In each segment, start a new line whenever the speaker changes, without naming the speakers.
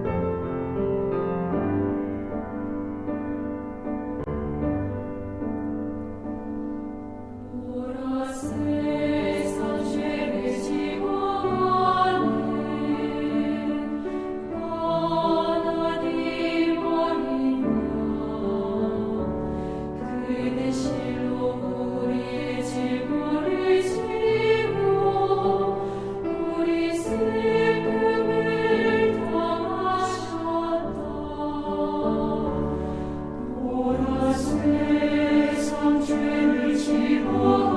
실로 우리의 죄를 지고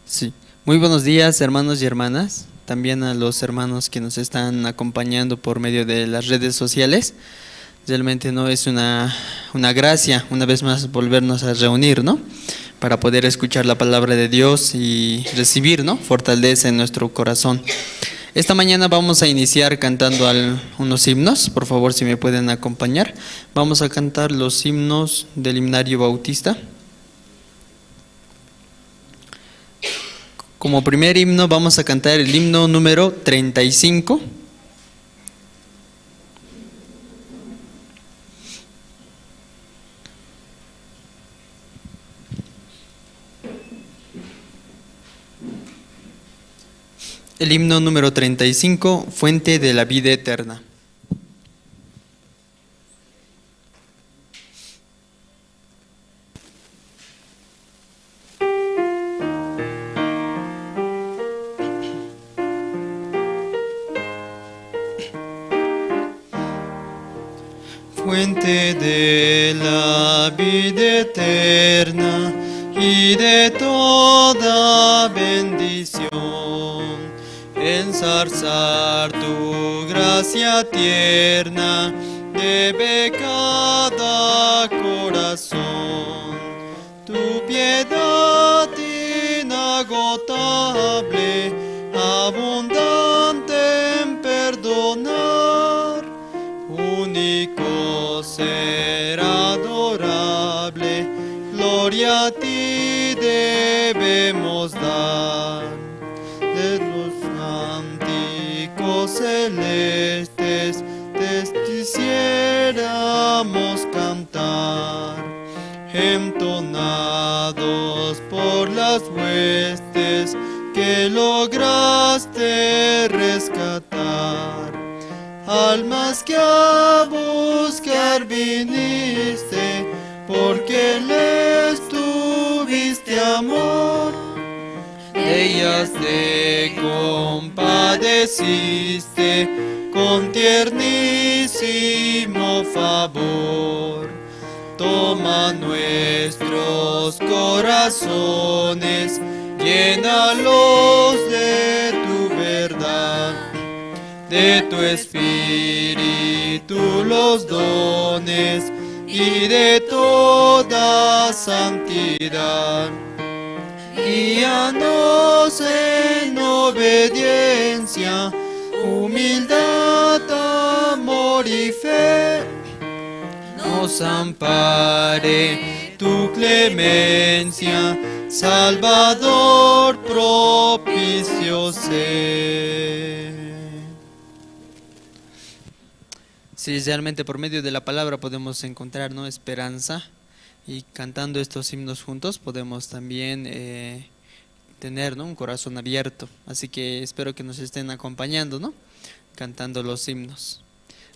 Sí. Muy buenos días, hermanos y hermanas. También a los hermanos que nos están acompañando por medio de las redes sociales. Realmente no es una gracia, una vez más, volvernos a reunir, ¿no? Para poder escuchar la palabra de Dios y recibir, ¿no? Fortaleza en nuestro corazón. Esta mañana vamos a iniciar cantando unos himnos. Por favor, si me pueden acompañar. Vamos a cantar los himnos del himnario bautista. Como primer himno vamos a cantar el himno número 35. El himno número 35, Fuente de la Vida Eterna. Fuente de la vida eterna y de toda bendición, ensalzar tu gracia tierna debe cada corazón. Tu piedad inagotable, abundante en perdonar, único ser adorable, gloria a ti debemos dar. De los cánticos celestes te quisiéramos cantar, entonados por las huestes que lograste rescatar. Almas que a buscar viniste, porque les tuviste amor, de ellas te compadeciste con tiernísimo favor. Toma nuestros corazones, llénalos de tu verdad, de tu espíritu los dones y de toda santidad. Guíanos en obediencia, humildad, amor y fe. Nos ampare tu clemencia, Salvador propicio sé. Sí, realmente por medio de la palabra podemos encontrar, ¿no?, esperanza, y cantando estos himnos juntos podemos también tener, ¿no?, un corazón abierto. Así que espero que nos estén acompañando, ¿no?, cantando los himnos.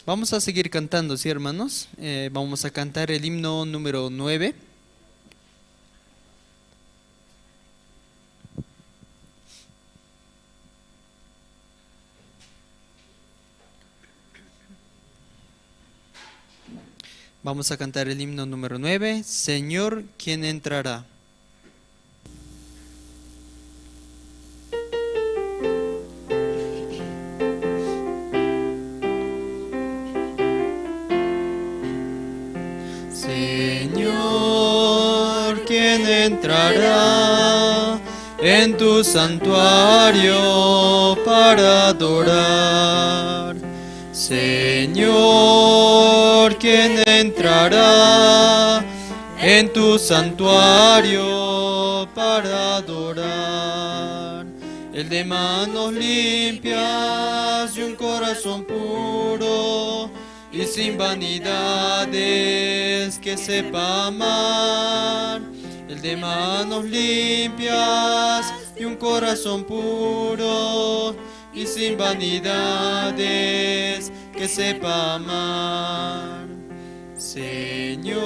Vamos a seguir cantando, ¿sí, hermanos? Vamos a cantar el himno número 9. Vamos a cantar el himno número 9, Señor, ¿quién entrará? Señor, ¿quién entrará en tu santuario para adorar? Señor, ¿quién entrará en tu santuario para adorar? El de manos limpias y un corazón puro y sin vanidades, que sepa amar. El de manos limpias y un corazón puro y sin vanidades, que sepa amar. Señor,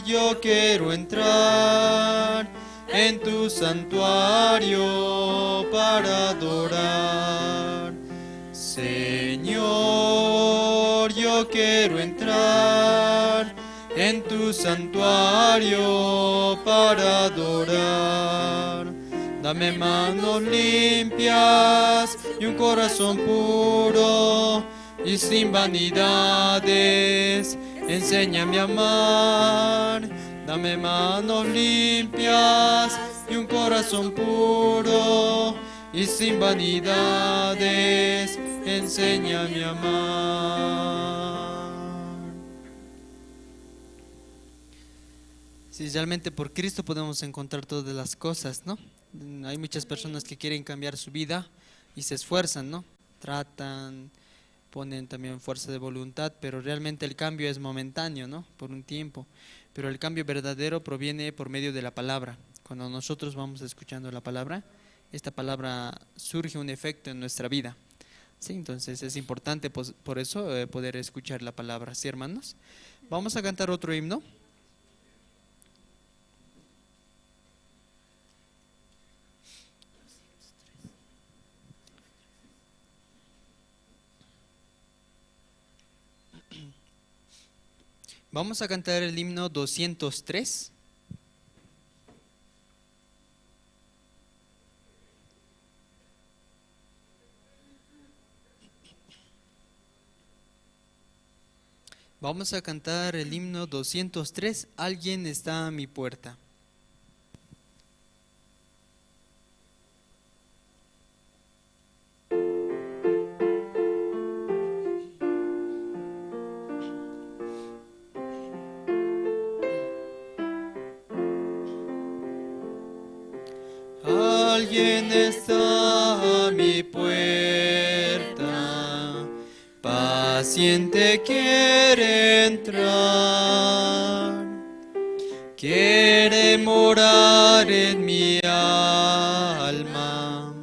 yo quiero entrar en tu santuario para adorar. Señor, yo quiero entrar en tu santuario para adorar. Dame manos limpias y un corazón puro y sin vanidades. Enséñame a amar. Dame manos limpias y un corazón puro y sin vanidades. Enséñame a amar. Si realmente por Cristo podemos encontrar todas las cosas, ¿no? Hay muchas personas que quieren cambiar su vida y se esfuerzan, ¿no? Tratan, ponen también fuerza de voluntad, pero realmente el cambio es momentáneo, ¿no? Por un tiempo. Pero el cambio verdadero proviene por medio de la palabra. Cuando nosotros vamos escuchando la palabra, esta palabra surge un efecto en nuestra vida. Sí, entonces es importante por eso poder escuchar la palabra. ¿Sí, hermanos? Vamos a cantar otro himno. Vamos a cantar el himno 203. Vamos a cantar el himno 203, Alguien está a mi puerta. Alguien está a mi puerta, paciente quiere entrar, quiere morar en mi alma,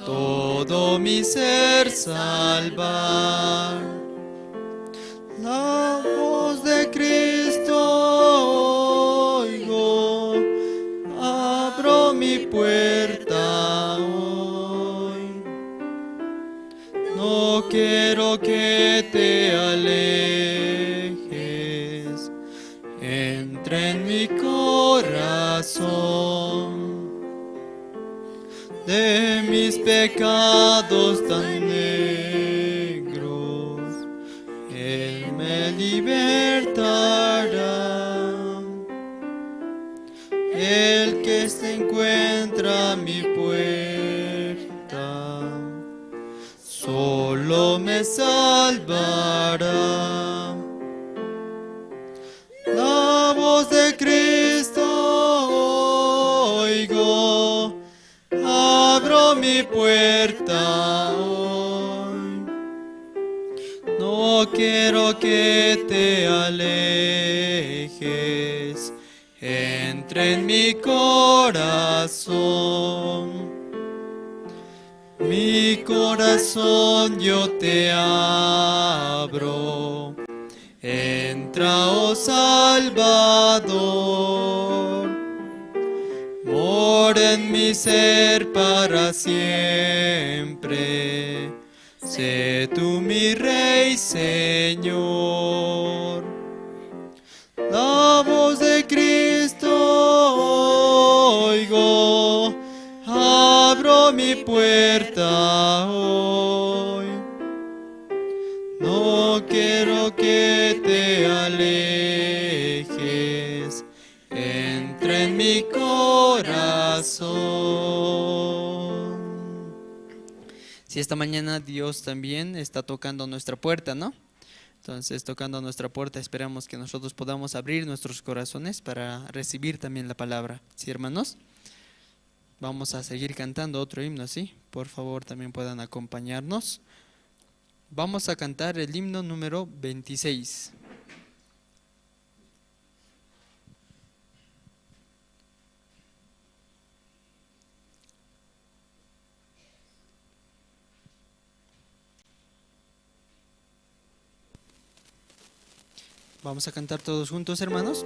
todo mi ser salvar. La voz de Cristo oigo, abro mi puerta hoy. No quiero que te alejes, entra en mi corazón. De mis pecados tan negros, Él me libertará. El que se encuentra a mi puerta, solo me salvará. La voz de Cristo oigo, abro mi puerta hoy. No quiero que te alejes, entra en mi corazón. Mi corazón yo te abro. Entra, oh Salvador. Mora en mi ser para siempre. Sé tú mi Rey, Señor. La voz de Cristo oigo, abro mi puerta hoy. No quiero que te alejes, entra en mi corazón. Si esta mañana Dios también está tocando nuestra puerta, ¿no? Entonces, tocando nuestra puerta, esperamos que nosotros podamos abrir nuestros corazones para recibir también la palabra. ¿Sí, hermanos? Vamos a seguir cantando otro himno, ¿sí? Por favor, también puedan acompañarnos. Vamos a cantar el himno número 26. Vamos a cantar todos juntos, hermanos.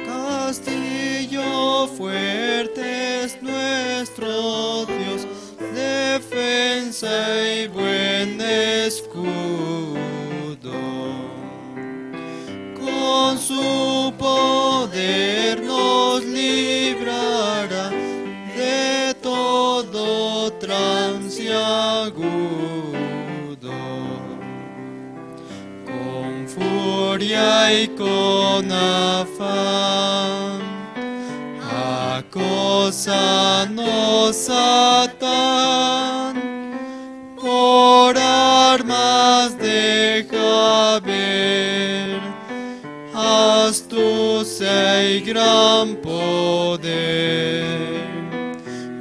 Castillo fuerte es nuestro Dios, defensa y con afán, acósanos, Satán, por armas deja ver astucia y gran poder,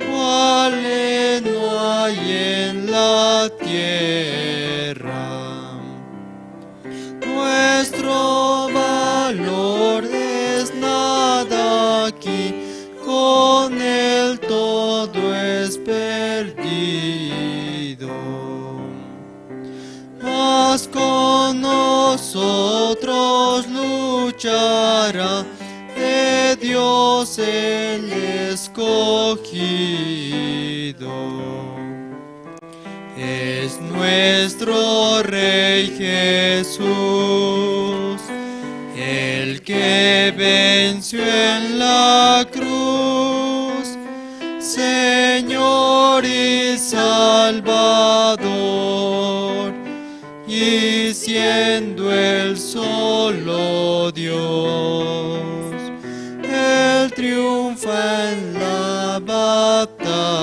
cuales no hay en la tierra. Nuestro valor es nada aquí, con él todo es perdido. Mas con nosotros luchará de Dios el escogido. Es nuestro Rey Jesús, el que venció en la cruz, Señor y Salvador, y siendo el solo Dios, Él triunfa en la batalla.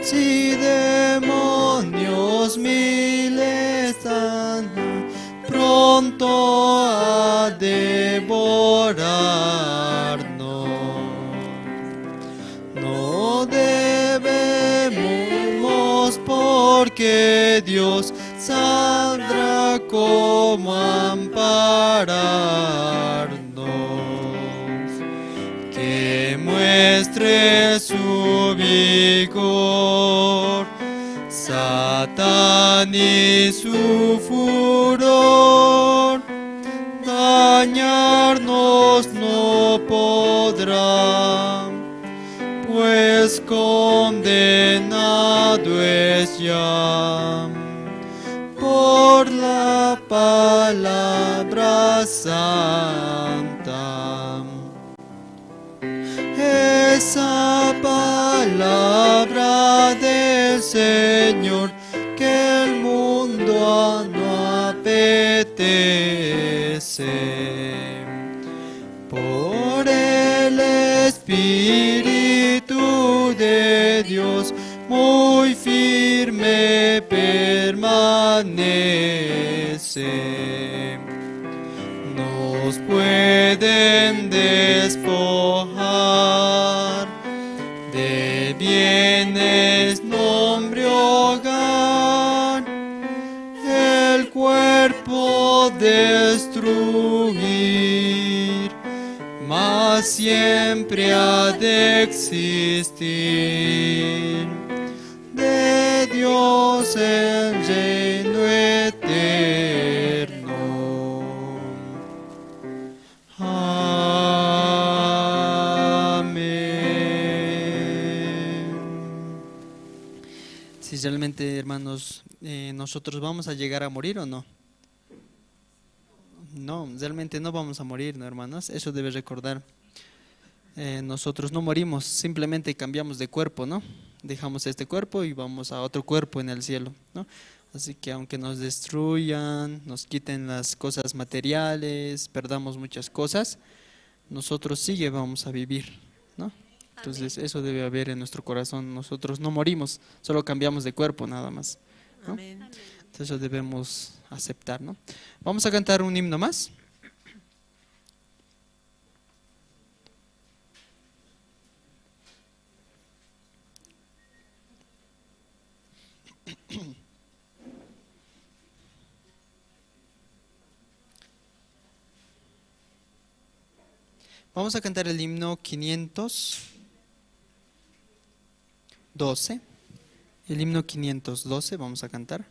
Si demonios miles andan, pronto a devorarnos. No debemos, porque Dios saldrá como a ampararnos. Que muestre su vigor Satán y su furor, dañarnos no podrá, pues condenado es ya por la palabra santa. Esa palabra del Señor que el mundo no apetece. Por el Espíritu de Dios muy firme permanece. Nos pueden despojar de bienes, nombre, hogar, el cuerpo destruir, mas siempre ha de existir de Dios el reino eterno. Si realmente, hermanos, nosotros vamos a llegar a morir o no. No, realmente no vamos a morir, ¿no, hermanos? Eso debe recordar. Nosotros no morimos, simplemente cambiamos de cuerpo, ¿no? Dejamos este cuerpo y vamos a otro cuerpo en el cielo, ¿no? Así que aunque nos destruyan, nos quiten las cosas materiales, perdamos muchas cosas, nosotros sigue vamos a vivir, ¿no? Entonces eso debe haber en nuestro corazón. Nosotros no morimos, solo cambiamos de cuerpo nada más, ¿no?
Amén.
Entonces eso debemos aceptar, ¿no? Vamos a cantar un himno más. Vamos a cantar el himno 512. El himno 512 vamos a cantar.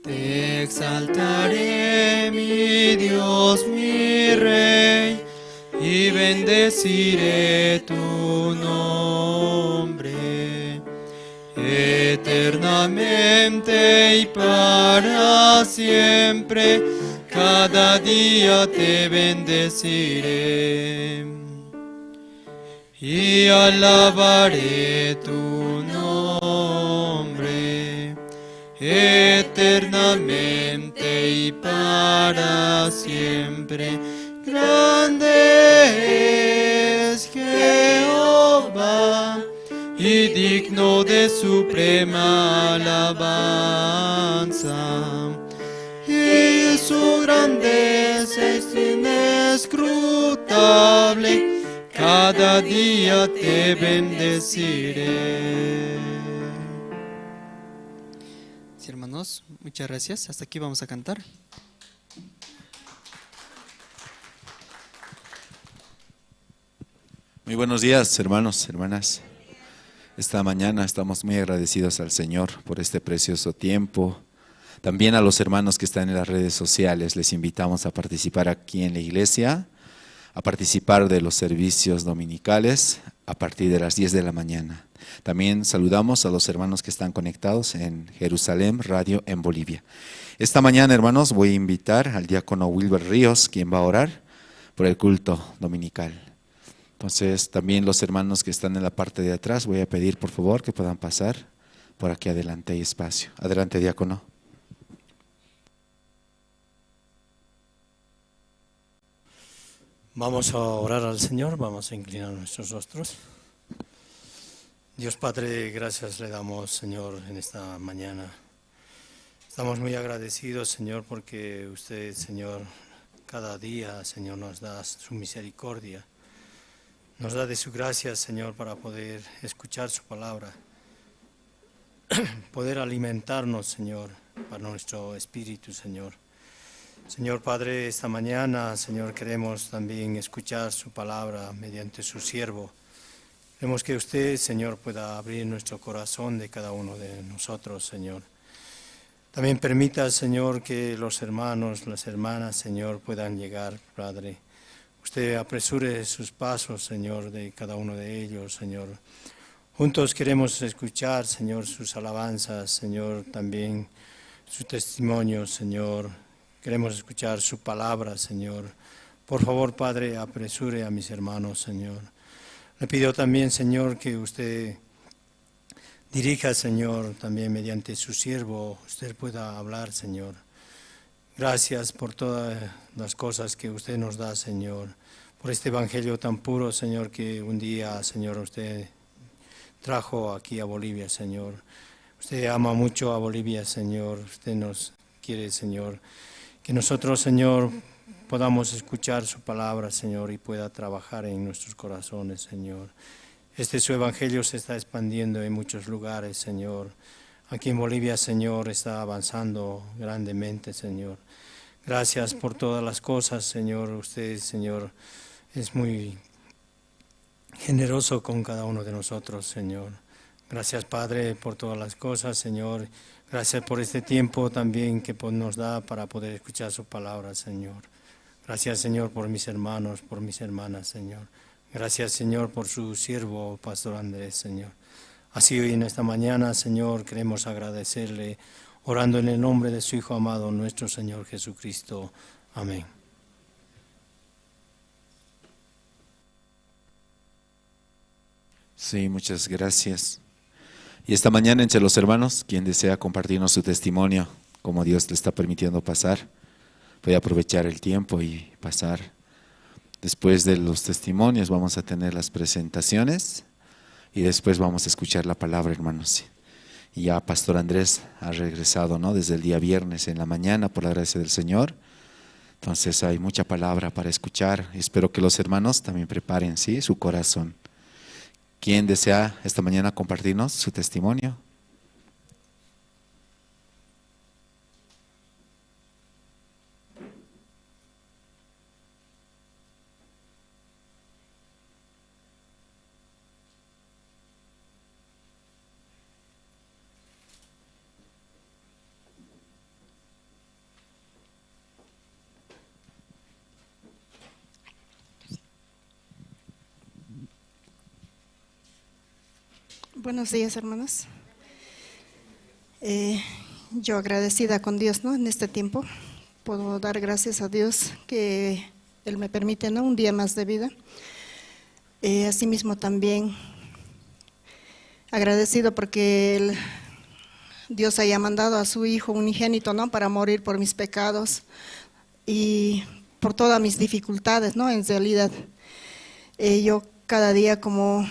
Te exaltaré, mi Dios, mi Rey, y bendeciré tu nombre. eternamente y para siempre. Cada día te bendeciré y alabaré tu nombre eternamente y para siempre. Grande es Jehová y digno de suprema alabanza, y su grandeza es inescrutable. Cada día te bendeciré. Sí, hermanos, muchas gracias. Hasta aquí vamos a cantar.
Muy buenos días, hermanos, hermanas. Esta mañana estamos muy agradecidos al Señor por este precioso tiempo. También a los hermanos que están en las redes sociales les invitamos a participar aquí en la iglesia, a participar de los servicios dominicales a partir de las 10 de la mañana. También saludamos a los hermanos que están conectados en Jerusalén Radio en Bolivia. Esta mañana, hermanos, voy a invitar al diácono Wilber Ríos, quien va a orar por el culto dominical. Entonces, también los hermanos que están en la parte de atrás, voy a pedir por favor que puedan pasar por aquí adelante, hay espacio. Adelante, diácono.
Vamos a orar al Señor, vamos a inclinar nuestros rostros. Dios Padre, gracias le damos, Señor, en esta mañana. Estamos muy agradecidos, Señor, porque usted, Señor, cada día, Señor, nos da su misericordia. Nos da de su gracia, Señor, para poder escuchar su palabra, poder alimentarnos, Señor, para nuestro espíritu, Señor. Señor Padre, esta mañana, Señor, queremos también escuchar su palabra mediante su siervo. Queremos que usted, Señor, pueda abrir nuestro corazón de cada uno de nosotros, Señor. También permita, Señor, que los hermanos, las hermanas, Señor, puedan llegar, Padre. Usted apresure sus pasos, Señor, de cada uno de ellos, Señor. Juntos queremos escuchar, Señor, sus alabanzas, Señor, también su testimonio, Señor. Queremos escuchar su palabra, Señor. Por favor, Padre, apresure a mis hermanos, Señor. Le pido también, Señor, que usted dirija, Señor, también mediante su siervo, usted pueda hablar, Señor. Gracias por todas las cosas que usted nos da, Señor. Por este evangelio tan puro, Señor, que un día, Señor, usted trajo aquí a Bolivia, Señor. Usted ama mucho a Bolivia, Señor. Usted nos quiere, Señor. Que nosotros, Señor, podamos escuchar su palabra, Señor, y pueda trabajar en nuestros corazones, Señor. Su evangelio se está expandiendo en muchos lugares, Señor. Aquí en Bolivia, Señor, está avanzando grandemente, Señor. Gracias por todas las cosas, Señor. Usted, Señor, es muy generoso con cada uno de nosotros, Señor. Gracias, Padre, por todas las cosas, Señor. Gracias por este tiempo también que nos da para poder escuchar su palabra, Señor. Gracias, Señor, por mis hermanos, por mis hermanas, Señor. Gracias, Señor, por su siervo, Pastor Andrés, Señor. Así hoy en esta mañana, Señor, queremos agradecerle, orando en el nombre de su Hijo amado, nuestro Señor Jesucristo. Amén.
Sí, muchas gracias. Y esta mañana entre los hermanos, quien desea compartirnos su testimonio, como Dios le está permitiendo pasar, puede aprovechar el tiempo y pasar. Después de los testimonios vamos a tener las presentaciones y después vamos a escuchar la palabra, hermanos. Y ya Pastor Andrés ha regresado, ¿no?, desde el día viernes en la mañana, por la gracia del Señor. Entonces hay mucha palabra para escuchar. Espero que los hermanos también preparen, ¿sí?, su corazón. ¿Quién desea esta mañana compartirnos su testimonio?
Buenos días, hermanos. Yo agradecida con Dios, ¿no? En este tiempo puedo dar gracias a Dios que Él me permite, ¿no? Un día más de vida. Asimismo también agradecido porque Dios haya mandado a su Hijo unigénito, ¿no? Para morir por mis pecados y por todas mis dificultades, ¿no? En realidad, yo cada día como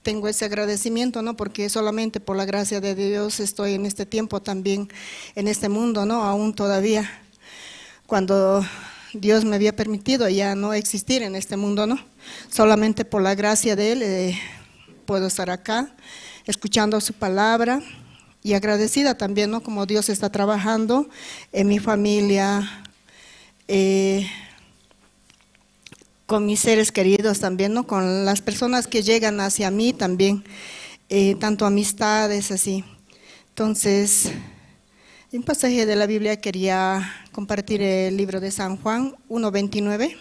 tengo ese agradecimiento, ¿no? Porque solamente por la gracia de Dios estoy en este tiempo también, en este mundo, ¿no? Aún todavía, cuando Dios me había permitido ya no existir en este mundo, ¿no? Solamente por la gracia de Él puedo estar acá, escuchando su palabra y agradecida también, ¿no? Como Dios está trabajando en mi familia, con mis seres queridos también, ¿no? Con las personas que llegan hacia mí también, tanto amistades así. Entonces, un pasaje de la Biblia quería compartir el libro de San Juan 1:29.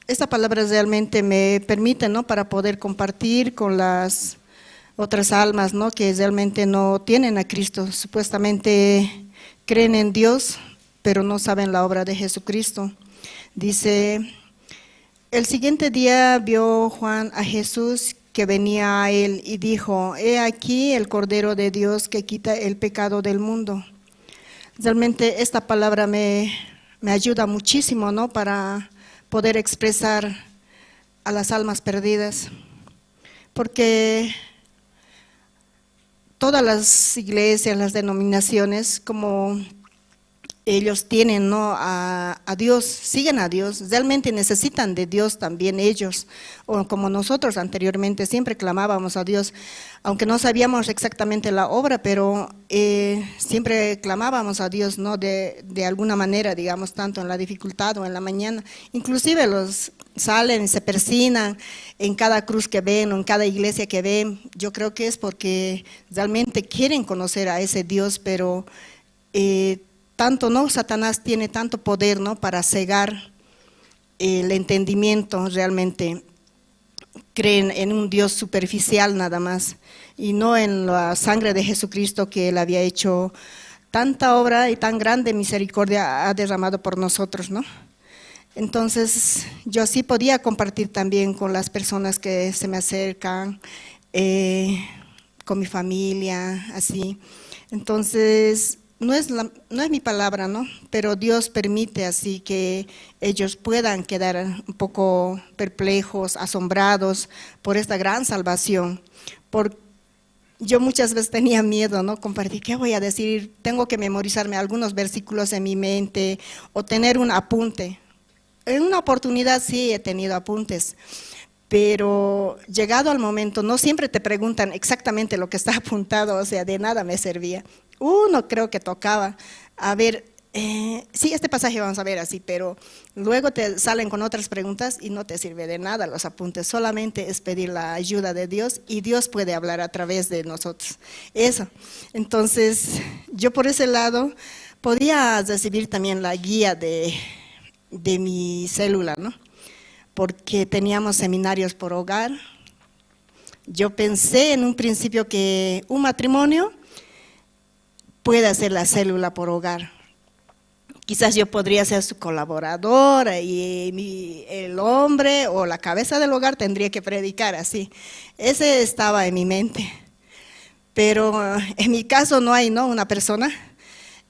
Esta palabra realmente me permite, ¿no? Para poder compartir con las otras almas, ¿no? Que realmente no tienen a Cristo, supuestamente creen en Dios, pero no saben la obra de Jesucristo. Dice: el siguiente día vio Juan a Jesús que venía a él y dijo: he aquí el Cordero de Dios que quita el pecado del mundo. Realmente esta palabra me ayuda muchísimo, ¿no? Para poder expresar a las almas perdidas, porque todas las iglesias, las denominaciones, como ellos tienen, ¿no? a Dios, siguen a Dios, realmente necesitan de Dios también ellos, o como nosotros anteriormente siempre clamábamos a Dios, aunque no sabíamos exactamente la obra, pero siempre clamábamos a Dios, ¿no? De alguna manera, digamos, tanto en la dificultad o en la mañana. Inclusive los salen, se persignan en cada cruz que ven o en cada iglesia que ven. Yo creo que es porque realmente quieren conocer a ese Dios, pero tanto, ¿no? Satanás tiene tanto poder, ¿no? Para cegar el entendimiento. Realmente creen en un Dios superficial nada más y no en la sangre de Jesucristo, que Él había hecho tanta obra y tan grande misericordia ha derramado por nosotros, ¿no? Entonces yo así podía compartir también con las personas que se me acercan, con mi familia, así. Entonces no es mi palabra, ¿no? Pero Dios permite así que ellos puedan quedar un poco perplejos, asombrados por esta gran salvación. Yo muchas veces tenía miedo, ¿no? Compartir, ¿qué voy a decir? Tengo que memorizarme algunos versículos en mi mente o tener un apunte. En una oportunidad sí he tenido apuntes, pero llegado al momento no siempre te preguntan exactamente lo que está apuntado, o sea, de nada me servía. Uno creo que tocaba, a ver, sí, este pasaje vamos a ver así, pero luego te salen con otras preguntas y no te sirve de nada los apuntes, solamente es pedir la ayuda de Dios y Dios puede hablar a través de nosotros. Eso, entonces yo por ese lado podía recibir también la guía de mi célula, ¿no? Porque teníamos seminarios por hogar. Yo pensé en un principio que un matrimonio puede hacer la célula por hogar. Quizás yo podría ser su colaboradora y el hombre o la cabeza del hogar tendría que predicar así. Ese estaba en mi mente. Pero en mi caso no hay, ¿no? Una persona,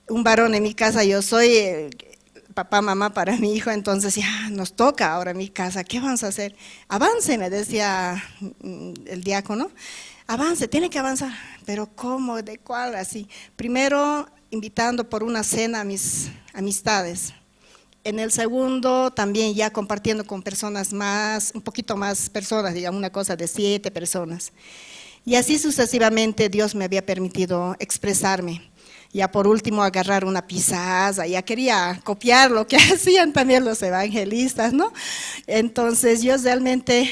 un varón en mi casa, yo soy papá, mamá para mi hijo, entonces ya nos toca ahora en mi casa, ¿qué vamos a hacer? Avance, me decía el diácono, avance, tiene que avanzar, pero ¿cómo? ¿De cuál? Así, primero invitando por una cena a mis amistades, en el segundo también ya compartiendo con personas más, un poquito más personas, digamos una cosa de 7 personas, y así sucesivamente Dios me había permitido expresarme. Ya por último agarrar una pizarra, ya quería copiar lo que hacían también los evangelistas, ¿no? Entonces yo realmente,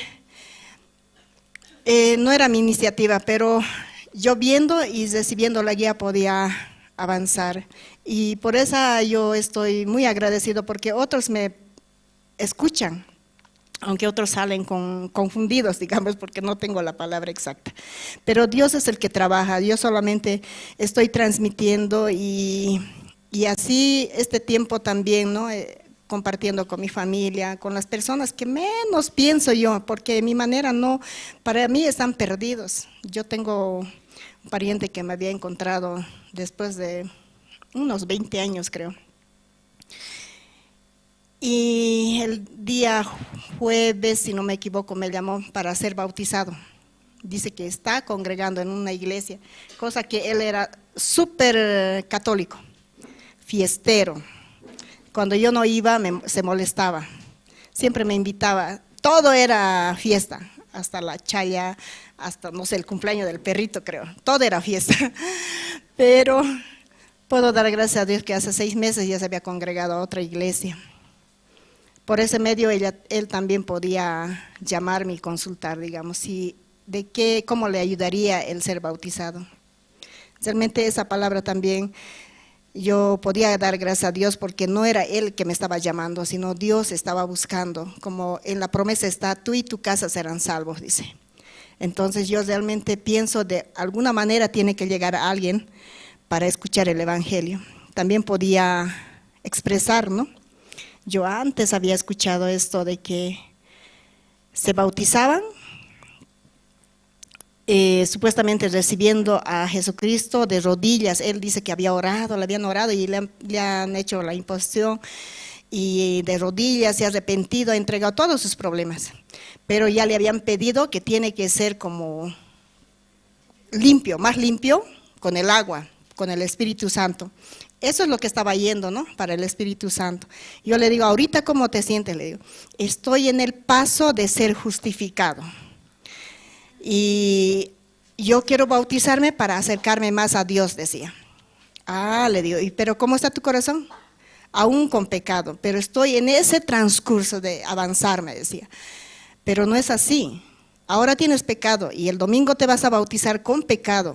no era mi iniciativa, pero yo viendo y recibiendo la guía podía avanzar. Y por eso yo estoy muy agradecido porque otros me escuchan aunque otros salen confundidos, digamos, porque no tengo la palabra exacta. Pero Dios es el que trabaja, yo solamente estoy transmitiendo y así este tiempo también, ¿no? Compartiendo con mi familia, con las personas que menos pienso yo, porque de mi manera no, para mí están perdidos. Yo tengo un pariente que me había encontrado después de unos 20 años, creo. Y el día jueves, si no me equivoco, me llamó para ser bautizado. Dice que está congregando en una iglesia, cosa que él era súper católico, fiestero. Cuando yo no iba, se molestaba. Siempre me invitaba. Todo era fiesta, hasta la chaya, hasta, no sé, el cumpleaños del perrito, creo. Todo era fiesta. Pero puedo dar gracias a Dios que hace 6 meses ya se había congregado a otra iglesia. Por ese medio él también podía llamarme y consultar, digamos, cómo le ayudaría el ser bautizado. Realmente esa palabra también yo podía dar gracias a Dios porque no era él que me estaba llamando, sino Dios estaba buscando, como en la promesa está, tú y tu casa serán salvos, dice. Entonces yo realmente pienso de alguna manera tiene que llegar a alguien para escuchar el evangelio. También podía expresar, ¿no? Yo antes había escuchado esto de que se bautizaban, supuestamente recibiendo a Jesucristo de rodillas. Él dice que había orado, le habían orado y le han hecho la imposición y de rodillas se ha arrepentido, ha entregado todos sus problemas. Pero ya le habían pedido que tiene que ser como limpio, más limpio con el agua, con el Espíritu Santo. Eso es lo que estaba yendo, ¿no? Para el Espíritu Santo. Yo le digo, ahorita ¿cómo te sientes? Le digo, estoy en el paso de ser justificado. Y yo quiero bautizarme para acercarme más a Dios, decía. Le digo, ¿pero cómo está tu corazón? Aún con pecado, pero estoy en ese transcurso de avanzar, me decía. Pero no es así. Ahora tienes pecado y el domingo te vas a bautizar con pecado.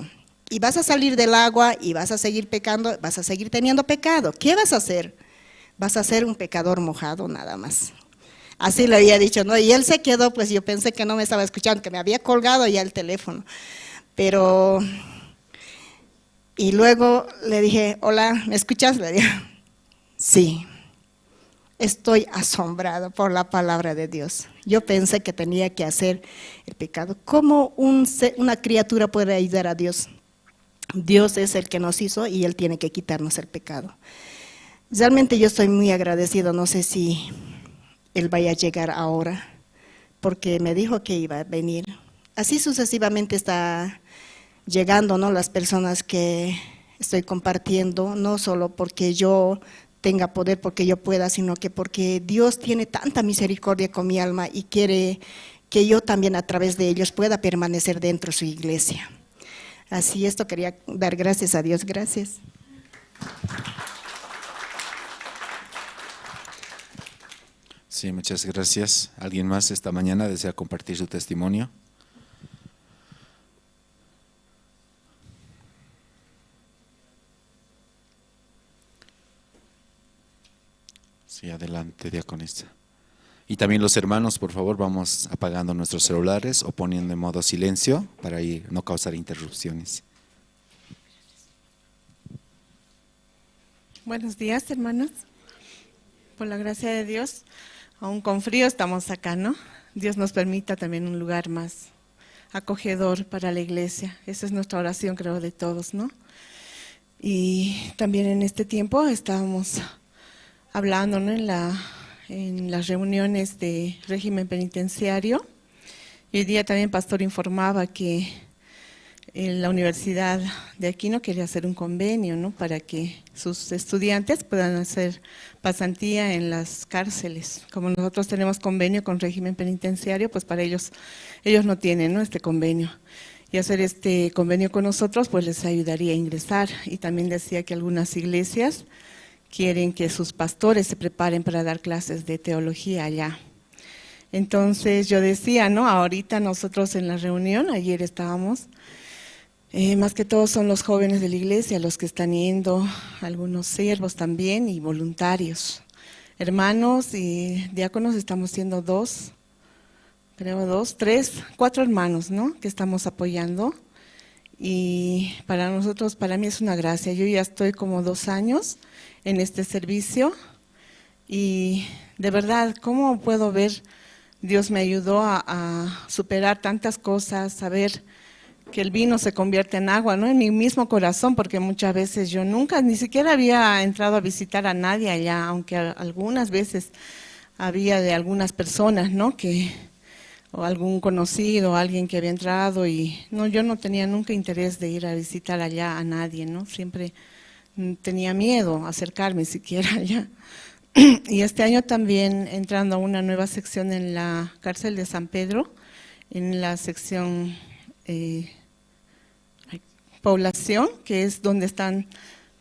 Y vas a salir del agua y vas a seguir pecando, vas a seguir teniendo pecado. ¿Qué vas a hacer? Vas a ser un pecador mojado nada más. Así le había dicho, ¿no? Y él se quedó, pues yo pensé que no me estaba escuchando, que me había colgado ya el teléfono. Pero, y luego le dije, hola, ¿me escuchas? Le dije, sí, estoy asombrado por la palabra de Dios. Yo pensé que tenía que hacer el pecado. ¿Cómo una criatura puede ayudar a Dios? Dios es el que nos hizo y Él tiene que quitarnos el pecado. Realmente yo estoy muy agradecido, no sé si Él vaya a llegar ahora, porque me dijo que iba a venir. Así sucesivamente está llegando, ¿no? Las personas que estoy compartiendo, no solo porque yo tenga poder, porque yo pueda, sino que porque Dios tiene tanta misericordia con mi alma y quiere que yo también a través de ellos pueda permanecer dentro de su iglesia. Así esto quería dar gracias a Dios, gracias.
Sí, muchas gracias. ¿Alguien más esta mañana desea compartir su testimonio? Sí, adelante, diaconisa. Y también los hermanos, por favor, vamos apagando nuestros celulares o poniendo en modo silencio para no causar interrupciones.
Buenos días, hermanos. Por la gracia de Dios, aún con frío estamos acá, ¿no? Dios nos permita también un lugar más acogedor para la iglesia. Esa es nuestra oración, creo, de todos, ¿no? Y también en este tiempo estábamos hablando, ¿no? En las reuniones de régimen penitenciario. Y hoy día también Pastor informaba que la Universidad de Aquino quería hacer un convenio, ¿no? Para que sus estudiantes puedan hacer pasantía en las cárceles. Como nosotros tenemos convenio con régimen penitenciario, pues para ellos no tienen, ¿no? Este convenio. Y hacer este convenio con nosotros, pues les ayudaría a ingresar. Y también decía que algunas iglesias quieren que sus pastores se preparen para dar clases de teología allá. Entonces yo decía, ¿no? Ahorita nosotros en la reunión, ayer estábamos, más que todo son los jóvenes de la iglesia los que están yendo, algunos siervos también y voluntarios. Hermanos y diáconos estamos siendo 2 creo 2, 3, 4 hermanos, ¿no? Que estamos apoyando. Y para nosotros, para mí es una gracia. Yo ya estoy como 2 años en este servicio y de verdad, ¿cómo puedo ver? Dios me ayudó a superar tantas cosas, a ver que el vino se convierte en agua, ¿no? En mi mismo corazón, porque muchas veces yo nunca, ni siquiera había entrado a visitar a nadie allá, aunque algunas veces había de algunas personas, ¿no? O algún conocido, alguien que había entrado y no, yo no tenía nunca interés de ir a visitar allá a nadie, ¿no? Siempre tenía miedo acercarme siquiera allá. Y este año también entrando a una nueva sección en la cárcel de San Pedro, en la sección población, que es donde están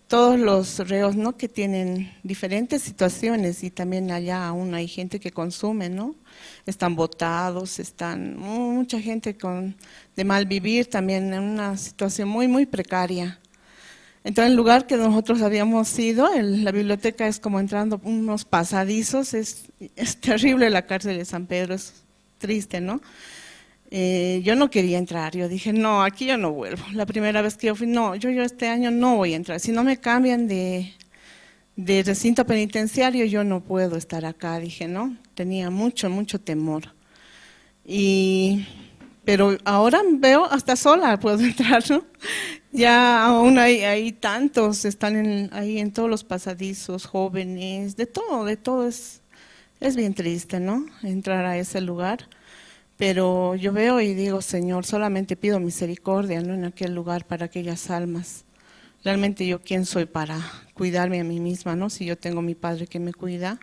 todos los reos, ¿no? Que tienen diferentes situaciones y también allá aún hay gente que consume, ¿no? Están botados, están mucha gente de mal vivir también en una situación muy, muy precaria. Entonces, el lugar que nosotros habíamos ido, la biblioteca es como entrando unos pasadizos, es terrible la cárcel de San Pedro, es triste, ¿no? Yo no quería entrar, yo dije, no, aquí yo no vuelvo. La primera vez que yo fui, no, yo este año no voy a entrar. Si no me cambian de recinto penitenciario, yo no puedo estar acá, dije, ¿no? Tenía mucho, mucho temor. Pero ahora veo, hasta sola puedo entrar, ¿no? Ya aún hay tantos, están ahí en todos los pasadizos, jóvenes, de todo es bien triste, ¿no? Entrar a ese lugar. Pero yo veo y digo, Señor, solamente pido misericordia, ¿no? En aquel lugar para aquellas almas. Realmente yo, ¿quién soy para cuidarme a mí misma, ¿no? Si yo tengo a mi Padre que me cuida.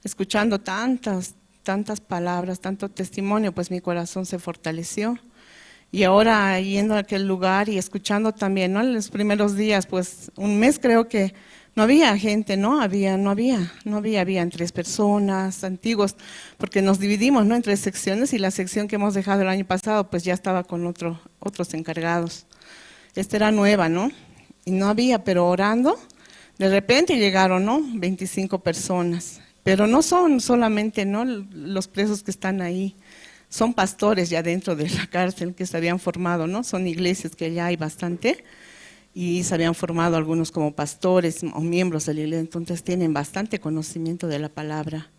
Escuchando tantas palabras, tanto testimonio, pues mi corazón se fortaleció. Y ahora yendo a aquel lugar y escuchando también, ¿no? En los primeros días, pues un mes creo que no había gente, ¿no? Habían 3 personas, antiguos, porque nos dividimos, ¿no? En 3 secciones y la sección que hemos dejado el año pasado, pues ya estaba con otros encargados. Esta era nueva, ¿no? Y no había, pero orando, de repente llegaron, ¿no? 25 personas. Pero no son solamente, ¿no? Los presos que están ahí, son pastores ya dentro de la cárcel que se habían formado, ¿no? Son iglesias que ya hay bastante y se habían formado algunos como pastores o miembros de la iglesia, entonces tienen bastante conocimiento de la palabra.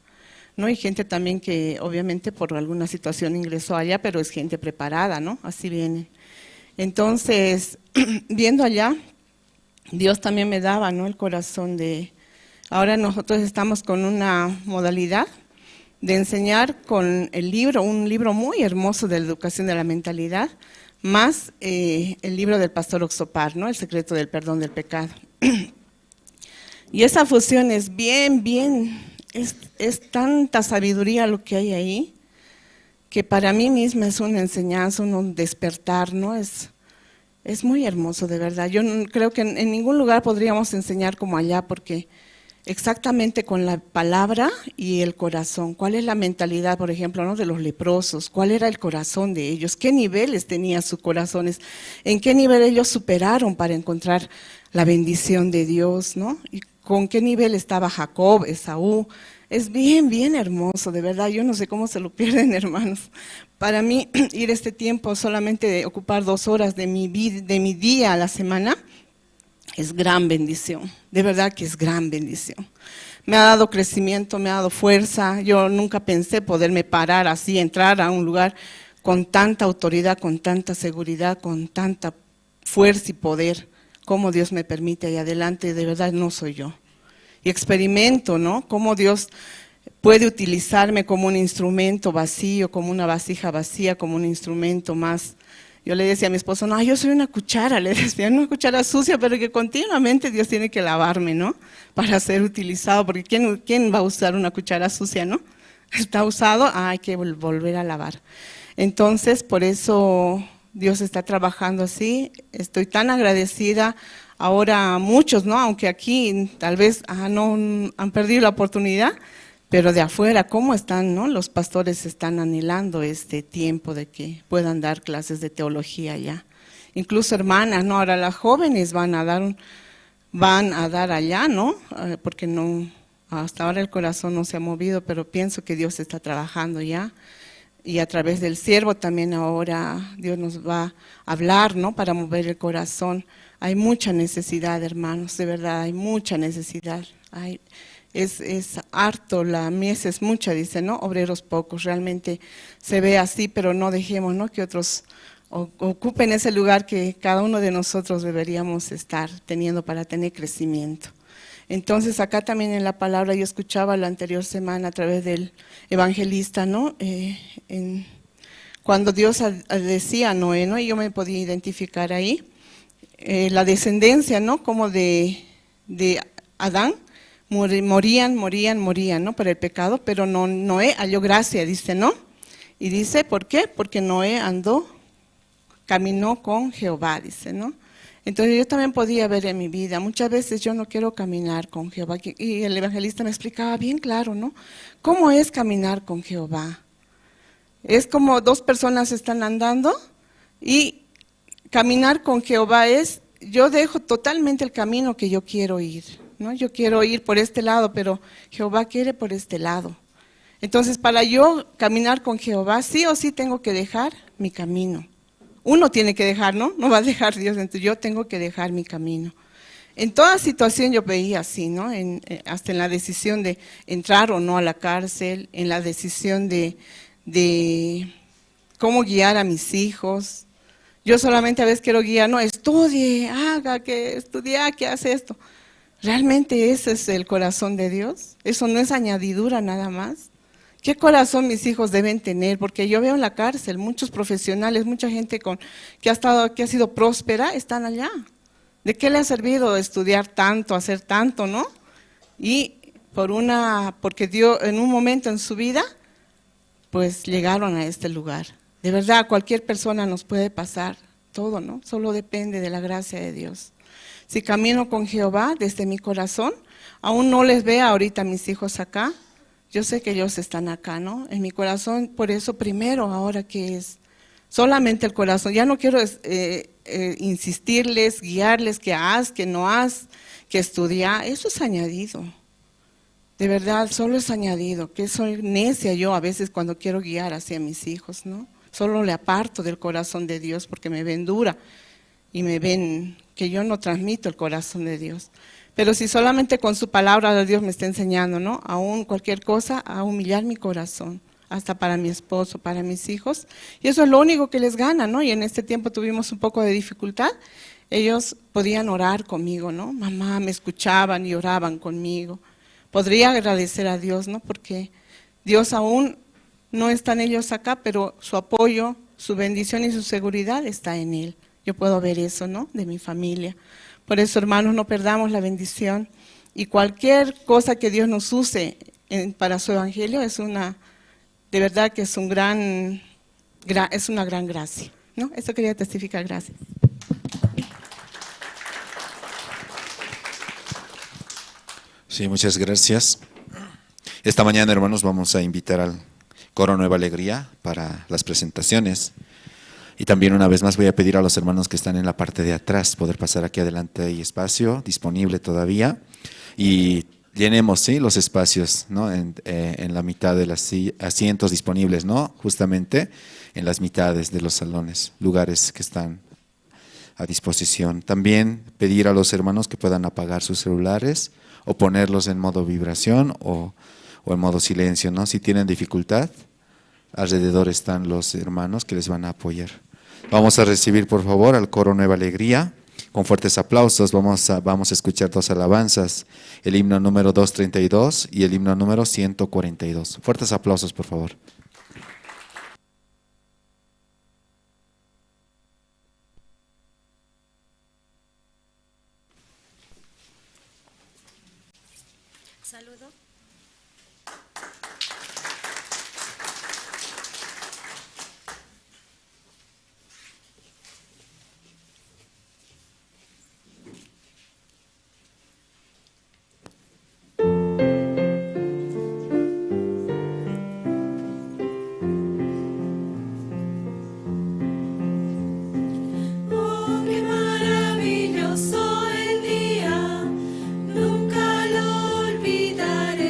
No hay gente también que obviamente por alguna situación ingresó allá, pero es gente preparada, ¿no? Así viene. Entonces, viendo allá, Dios también me daba, ¿no? El corazón de... Ahora nosotros estamos con una modalidad de enseñar con el libro, un libro muy hermoso de la educación de la mentalidad, más el libro del pastor Oxopar, ¿no? El secreto del perdón del pecado. Y esa fusión es es tanta sabiduría lo que hay ahí, que para mí misma es una enseñanza, un despertar, ¿no? Es muy hermoso, de verdad. Yo creo que en ningún lugar podríamos enseñar como allá, porque exactamente con la palabra y el corazón. ¿Cuál es la mentalidad, por ejemplo, ¿no? De los leprosos? ¿Cuál era el corazón de ellos? ¿Qué niveles tenían sus corazones? ¿En qué nivel ellos superaron para encontrar la bendición de Dios, ¿no? ¿Y con qué nivel estaba Jacob, Esaú? Es bien hermoso, de verdad. Yo no sé cómo se lo pierden, hermanos. Para mí, ir este tiempo solamente de ocupar 2 horas de mi día a la semana, es gran bendición, de verdad que es gran bendición. Me ha dado crecimiento, me ha dado fuerza. Yo nunca pensé poderme parar así, entrar a un lugar con tanta autoridad, con tanta seguridad, con tanta fuerza y poder, como Dios me permite ahí adelante. De verdad no soy yo. Y experimento, ¿no? Cómo Dios puede utilizarme como un instrumento vacío, como una vasija vacía, como un instrumento más. Yo le decía a mi esposo, no, yo soy una cuchara, le decía, una cuchara sucia, pero que continuamente Dios tiene que lavarme, ¿no? Para ser utilizado, porque ¿quién va a usar una cuchara sucia, no? Está usado, hay que volver a lavar. Entonces, por eso Dios está trabajando así. Estoy tan agradecida. Ahora muchos, ¿no? Aunque aquí tal vez no han perdido la oportunidad, pero de afuera, ¿cómo están, no? Los pastores están anhelando este tiempo de que puedan dar clases de teología ya. Incluso hermanas, ¿no? Ahora las jóvenes van a dar allá, ¿no? Porque no, hasta ahora el corazón no se ha movido, pero pienso que Dios está trabajando ya. y a través del siervo también ahora Dios nos va a hablar, ¿no? Para mover el corazón. Hay mucha necesidad, hermanos, de verdad, hay mucha necesidad. Es harto, la mies es mucha, dice, ¿no? Obreros pocos, realmente se ve así, pero no dejemos, ¿no? Que otros ocupen ese lugar que cada uno de nosotros deberíamos estar teniendo para tener crecimiento. Entonces, acá también en la palabra yo escuchaba la anterior semana a través del evangelista, ¿no? Cuando Dios decía a Noé, ¿no? Y yo me podía identificar ahí, la descendencia, ¿no? Como de Adán, morían, ¿no? Por el pecado, pero Noé halló gracia, dice, ¿no? Y dice, ¿por qué? Porque Noé caminó con Jehová, dice, ¿no? Entonces yo también podía ver en mi vida, muchas veces yo no quiero caminar con Jehová, y el evangelista me explicaba bien claro, ¿no? ¿Cómo es caminar con Jehová? Es como dos personas están andando y caminar con Jehová es, yo dejo totalmente el camino que yo quiero ir, ¿no? Yo quiero ir por este lado, pero Jehová quiere por este lado. Entonces, para yo caminar con Jehová, sí o sí tengo que dejar mi camino. Uno tiene que dejar, ¿no? No va a dejar Dios, entonces yo tengo que dejar mi camino. En toda situación yo veía así, ¿no? Hasta en la decisión de entrar o no a la cárcel, en la decisión de cómo guiar a mis hijos. Yo solamente a veces quiero guiar, no, estudie, estudia, que hace esto. ¿Realmente ese es el corazón de Dios? Eso no es añadidura nada más. ¿Qué corazón mis hijos deben tener? Porque yo veo en la cárcel muchos profesionales, mucha gente que ha sido próspera, están allá. ¿De qué le ha servido estudiar tanto, hacer tanto, no? Y porque Dios en un momento en su vida, pues llegaron a este lugar. De verdad, cualquier persona nos puede pasar todo, ¿no? Solo depende de la gracia de Dios. Si camino con Jehová desde mi corazón, aún no les vea ahorita a mis hijos acá, yo sé que ellos están acá, ¿no? En mi corazón, por eso primero, ahora que es solamente el corazón. Ya no quiero insistirles, guiarles, que haz, que no haz, que estudia. Eso es añadido. De verdad, solo es añadido. Que soy necia yo a veces cuando quiero guiar hacia mis hijos, ¿no? Solo le aparto del corazón de Dios porque me ven dura y me ven que yo no transmito el corazón de Dios. Pero si solamente con su palabra Dios me está enseñando, ¿no? Aún cualquier cosa, a humillar mi corazón, hasta para mi esposo, para mis hijos. Y eso es lo único que les gana, ¿no? Y en este tiempo tuvimos un poco de dificultad. Ellos podían orar conmigo, ¿no? Mamá, me escuchaban y oraban conmigo. Podría agradecer a Dios, ¿no? Porque Dios aún no están ellos acá, pero su apoyo, su bendición y su seguridad está en Él. Yo puedo ver eso, ¿no? De mi familia. Por eso, hermanos, no perdamos la bendición. Y cualquier cosa que Dios nos use para su evangelio de verdad que es una gran gracia, ¿no? Eso quería testificar, gracias.
Sí, muchas gracias. Esta mañana, hermanos, vamos a invitar al Coro Nueva Alegría para las presentaciones. Y también una vez más voy a pedir a los hermanos que están en la parte de atrás poder pasar aquí adelante, hay espacio disponible todavía y llenemos, ¿sí?, los espacios, ¿no? En la mitad de los asientos disponibles, ¿no? Justamente en las mitades de los salones, lugares que están a disposición. También pedir a los hermanos que puedan apagar sus celulares o ponerlos en modo vibración o en modo silencio, ¿no? Si tienen dificultad, alrededor están los hermanos que les van a apoyar. Vamos a recibir, por favor, al Coro Nueva Alegría. Con fuertes aplausos vamos a escuchar dos alabanzas, el himno número 232 y el himno número 142. Fuertes aplausos, por favor.
Saludo. Nunca lo olvidaré.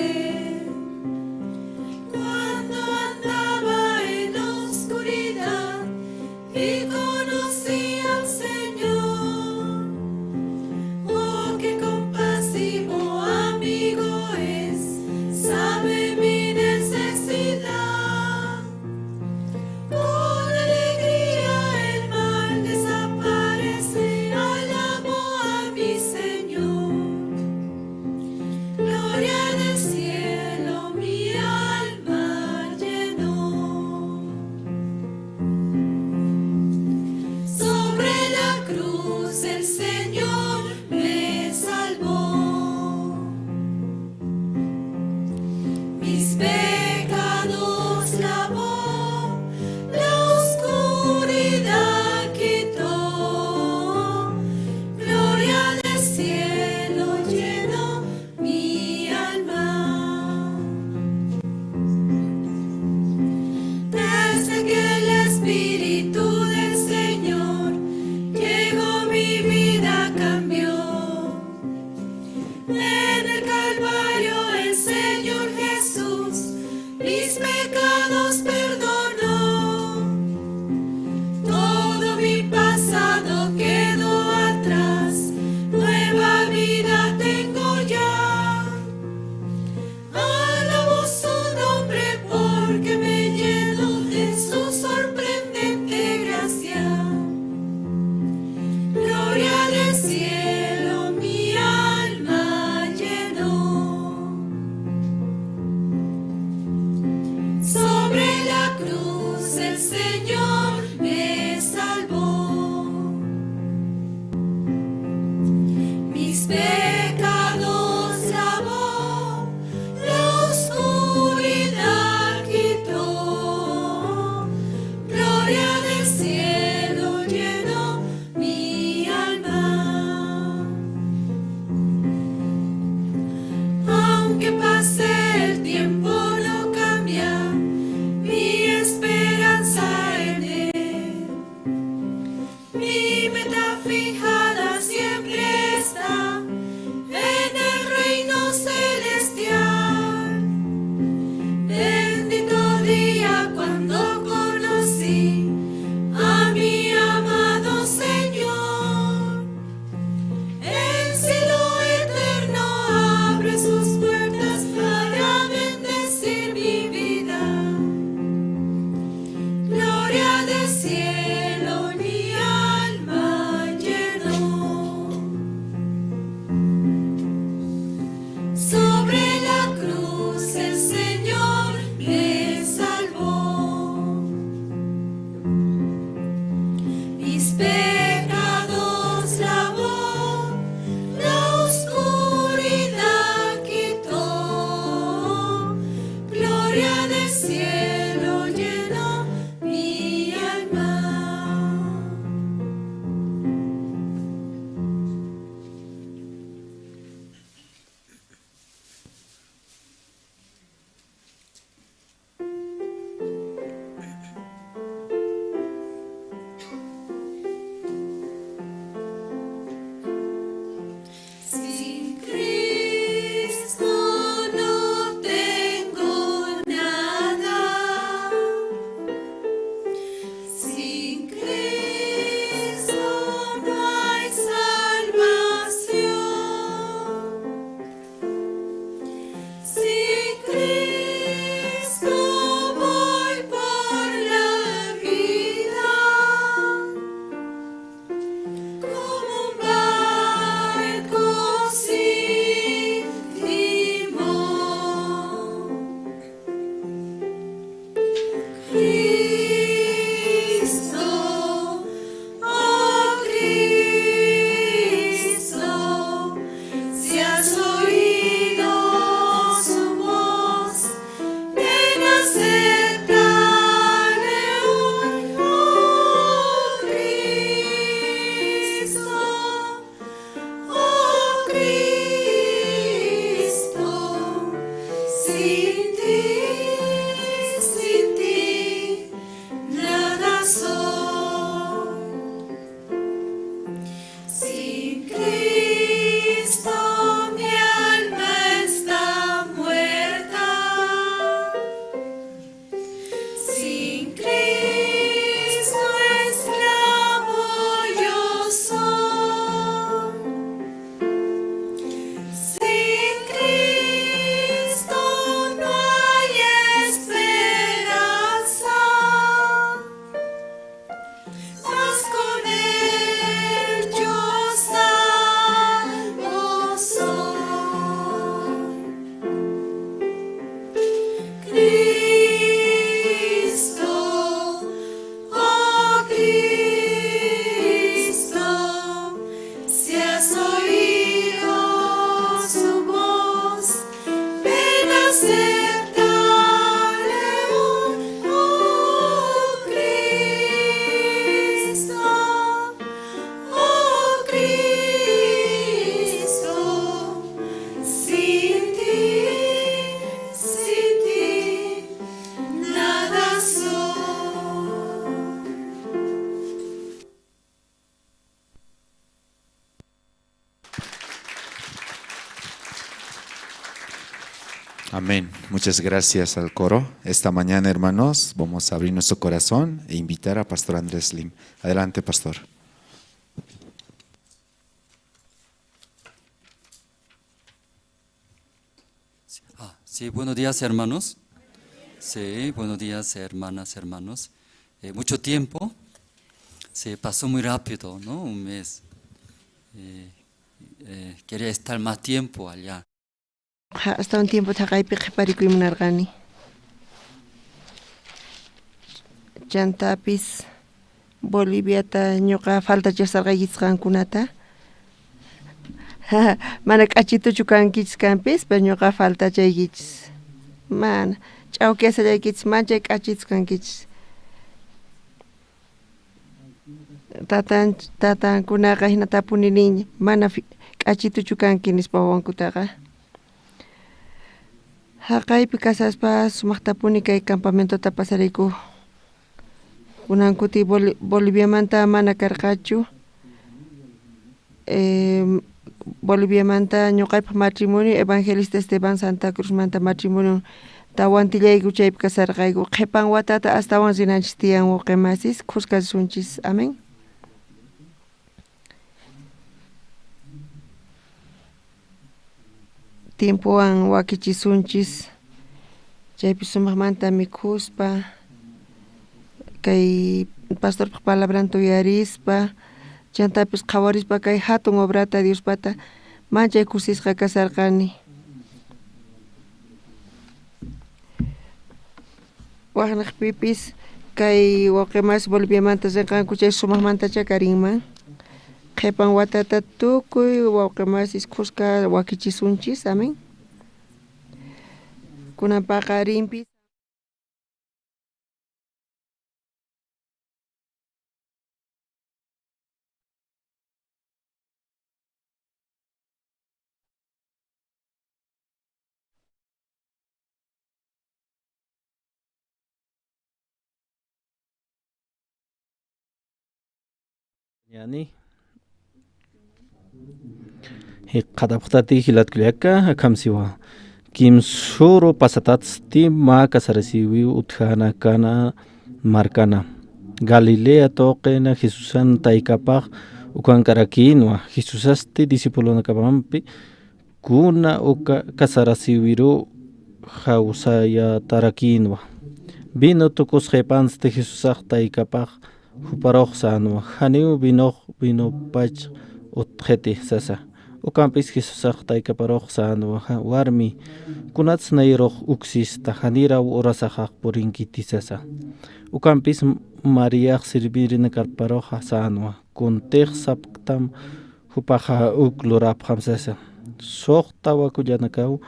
cruz el Señor me salvó. Mis pecados lavó, la oscuridad quitó, gloria del cielo llenó mi alma. Desde que el Espíritu del Señor llegó, mi vida cambió. En el Calvario el Señor Jesús mis pecados perdonó. Todo mi pasado quedó atrás, nueva vida tengo ya. Alabo su nombre porque me lleno de su sorprendente gracia. Gloria del cielo mi alma llenó. Sobre la cruz el Señor me salvó. Mis pecados lavó, la oscuridad quitó, gloria del cielo llenó mi alma. Aunque pase el tiempo no cambia mi esperanza en Él. Mi meta fijada siempre está en el reino celestial. Bendito día cuando conocí a mi amado Señor. El cielo eterno abre sus puertas para bendecir mi vida. Gloria del cielo mi alma llenó.
Amén. Muchas gracias al coro. Esta mañana, hermanos, vamos a abrir nuestro corazón e invitar a Pastor Andrés Lim. Adelante, Pastor.
Sí, buenos días, hermanos. Sí, buenos días, hermanas, hermanos. Mucho tiempo. Se pasó muy rápido, ¿no? Un mes. Quería estar más tiempo allá.
Hasta un tiempo thaqaypi qhiparikuymunarqani. Chantapis Boliviata ñuqa faltachasarqaykichkankunata. Mana k'achituchu kankichis kanpis, pero ñuqa faltachaykichis. Mana ch'awkiyasallaykichis manchay k'achitus kankichis. Tatankunaqa hina tapuninin mana k'achituchu kanki nispa wawankutaqa. Haqaypi kasaspa sumaqtapuni kay campamentota pasarayku. Kunan kuti Boliviamanta mana karqachu. Boliviamanta ñuqaypaq matrimonio Evangelista Esteban Santa Cruz manta matrimonio tawantillayku chaypi kasarqayku. Qhipan watata astawan rinanchis tiyan wawqimasis qusqasunchis. Amén. Tiempowan wakichisunchis chaypi sumaqmanta mikhuspa kay pastorpaq palabranta uyarispa chantapis qhawarispa kay hatun obrata Diospata manchay kusisqa kasarqani. Waqnaqpipis kay wawqimas Boliviamanta rinqanku chay sumaqmanta chakarinman. Qhipan watata tukuy wawqimasis qusqa wakichisunchis. Amén. Kunan paqarinpis
Yani qadapqtati hilatkullaka kamsiwa kimsuru pasatatsti ma kasarasiwi uthana kana markana Galilea toqena Jesusan taykapaq ukankarakinwa Jesusasti discipulunakapampi kuna uka kasarasiwiru hawsayatarakinwa vino tukusqaypansti Jesusaq taykapaq huparoqsanwa haniw vino pach utqheti sasa ukampis Jesusaq taykaparoqsanwa warmi kunats nayroq uksista hanira urasaqaq purinkiti sasa ukampis Mariaq sirvirina karparoqa sanwa kuntiq saptam hupaqa uk lurapqam sasa suqta wakullanakaw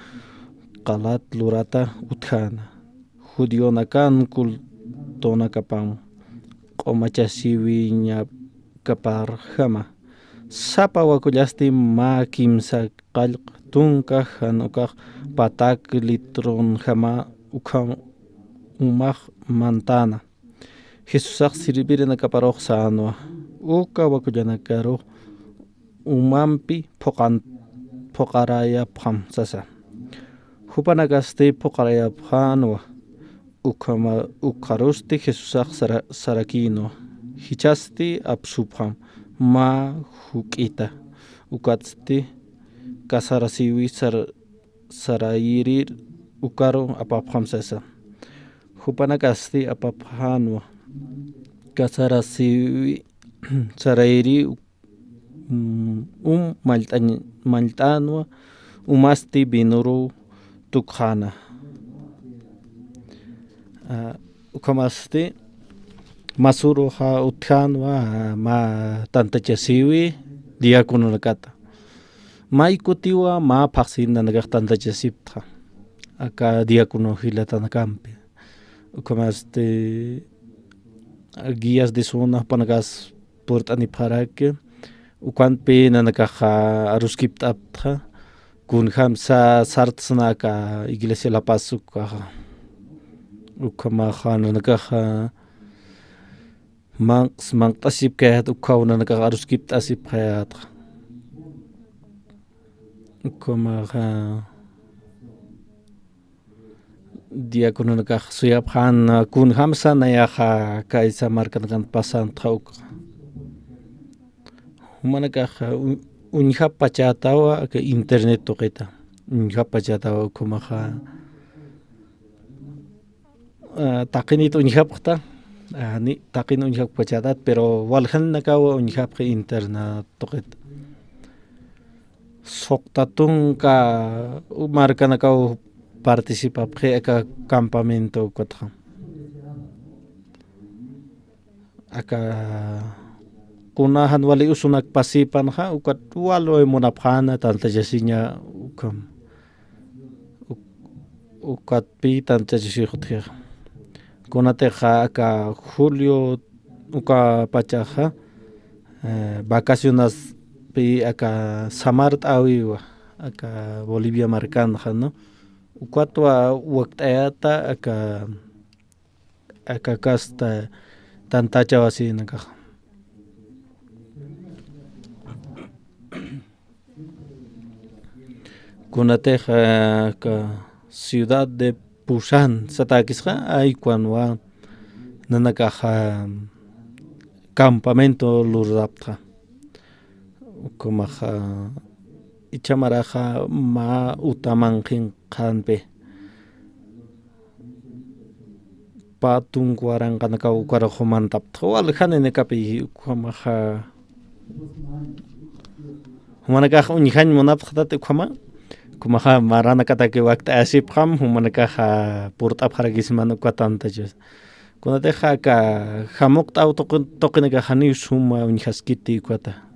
qalat lurata uthana judionakan kultonakapan q'umachasiwi ñakaparqama sapa wakullasti ma kimsa qallq tunkaq hanukaq patak litronjama ukham umaq mantana Jesusaq sirvirinakaparoq sanwa uka wakullanakaruq umanpi phuqarayapqam sasa hupanakasti phuqarayapqanwa ukharusti Jesusaq sarakinwa hichasti apsupqam ma huk'ita ukatsti kasarasiwi sarayirir ukaru apapqam sasa hupanakasti apapqanwa kasarasiwi sarayiri malt'anwa umasti binuru tukhana ukhamasti masuru ha uthanwa ma tantachasiwi diakononakata maykutiwa ma phaqsinanakaq tantachasiptqa aka diácono hilatanakampi ukhamasti guías de zona panagas portani parake ukanpi nanakaja aruskiptaptqa kunhamsa sartsnaka iglesia La Paz ukamaja nanakaja manqtasip kayat ukawna nanakaja aruskiptasip kayatqa ukamaja dia kununakah suyaphan kun hamsa nayaha kaisa markan pasan thauk humanakah unha pachatawa ke internet toqeta unha pachatawa kumaha taqinit unha pata ni taqin unha pachatat pero walhan nakawa unha internet toqeta soktatun ka markan nakaw participa aka campamento kotha aka kunahan wali usunak pasipan ha ukat walo munapana tanta jasinya ukam ukat pi tanta jasi khotya kunate kha aka julio uka pachaja vacaciones pi aka samart awiwa aka Bolivia marcan no ukatwa waktayata aka kasta tanta chawasi naka kunate ka ciudad de Pusan satakisqa aykuanwa nanaka campamento lurdapta kumaja ichamaraja ma utamanjin kanpe patun kuaran kanaka ukara humantap wal hanene kapi kumaja humanaka unjan monap khatate kumaja marana katake wakta asip ham humanaka purtap haragisman ukatanta jes kunate ka hamok tau tokinaka hani suma unjaskiti kuata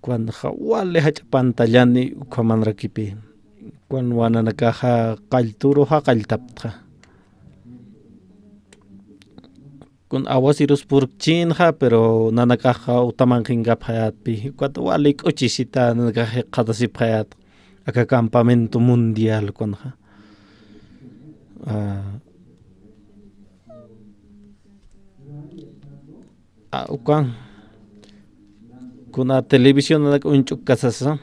cuando wale hacha pantallani kumanrakipi cuando wana nakaja kalturo ha kaltaptra kun awasirus purchin ha pero nanakaja utamanjinga phayatpi cuando wale ochisita nanakaja qadasi phayat aka campamento mundial kunja ukan kuna televisión nak unchuk kasasa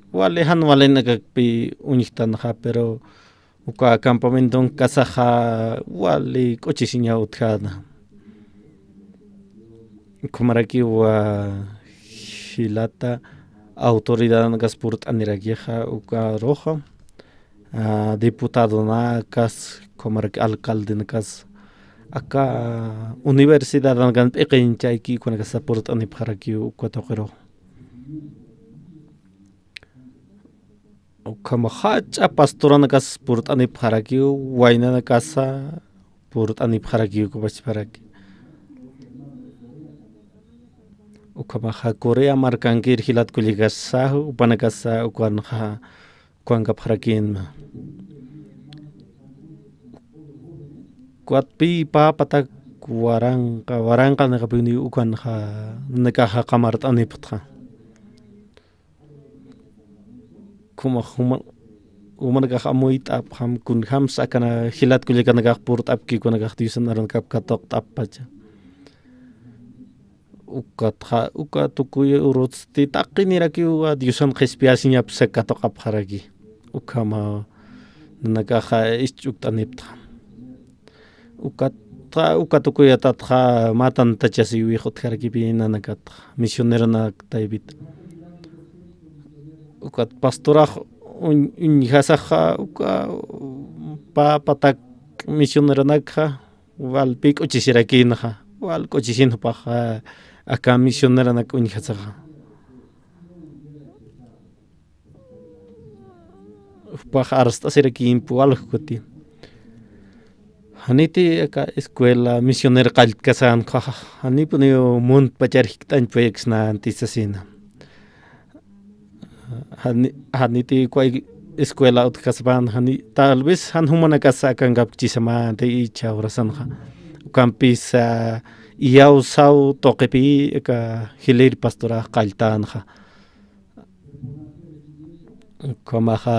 wale han wale nakakpi unistanja pero uka campamento kasaja wale cochisinya utkana kumaraki wa hilata autoridad nagaspurt anirageja uka roja diputado nakas kumaraki alcalde nakas acá universidad angan pequeñaiki con el support ani paraki ukatokero kama hacha pastorana kas purt ani paraki waina casa purt ani paraki ko bas paraki ukama ha Korea markangir hilat kuligasa upanakasa ukwan ha kwanga parakin kuat pi pa patak warang ka nakapuni ukan ha nakaha kamart ani putha kuma uman ka amuit ap ham kun ham sakana hilat kulikan ka purt ap ki kun ka tiusan aran kap katok tap pacha uka tukuy urut ti takini raki wa diusan khispiasinya psa katok ap haragi ukama nakaha ischuk tanipta uka tukuya tatja matan tachasi wikhot kharkipi nanakat misionero nak taibit ukat pastora unhasaja uka patak misionero nakha wal pik uchisirakinha wal cochisin paja aka misionero nak unhasaja paja arsta sirakin pual khoti haniti aka escuela misionera kalkasan kha hani punio mont pachar hiktan proyects na antisasina haniti kwai escuela utkasban hani tal vez han humana kasa kan gapchisama te icha orasan kha campis iau sau toqepi aka hilir pastora kaltan kha kama kha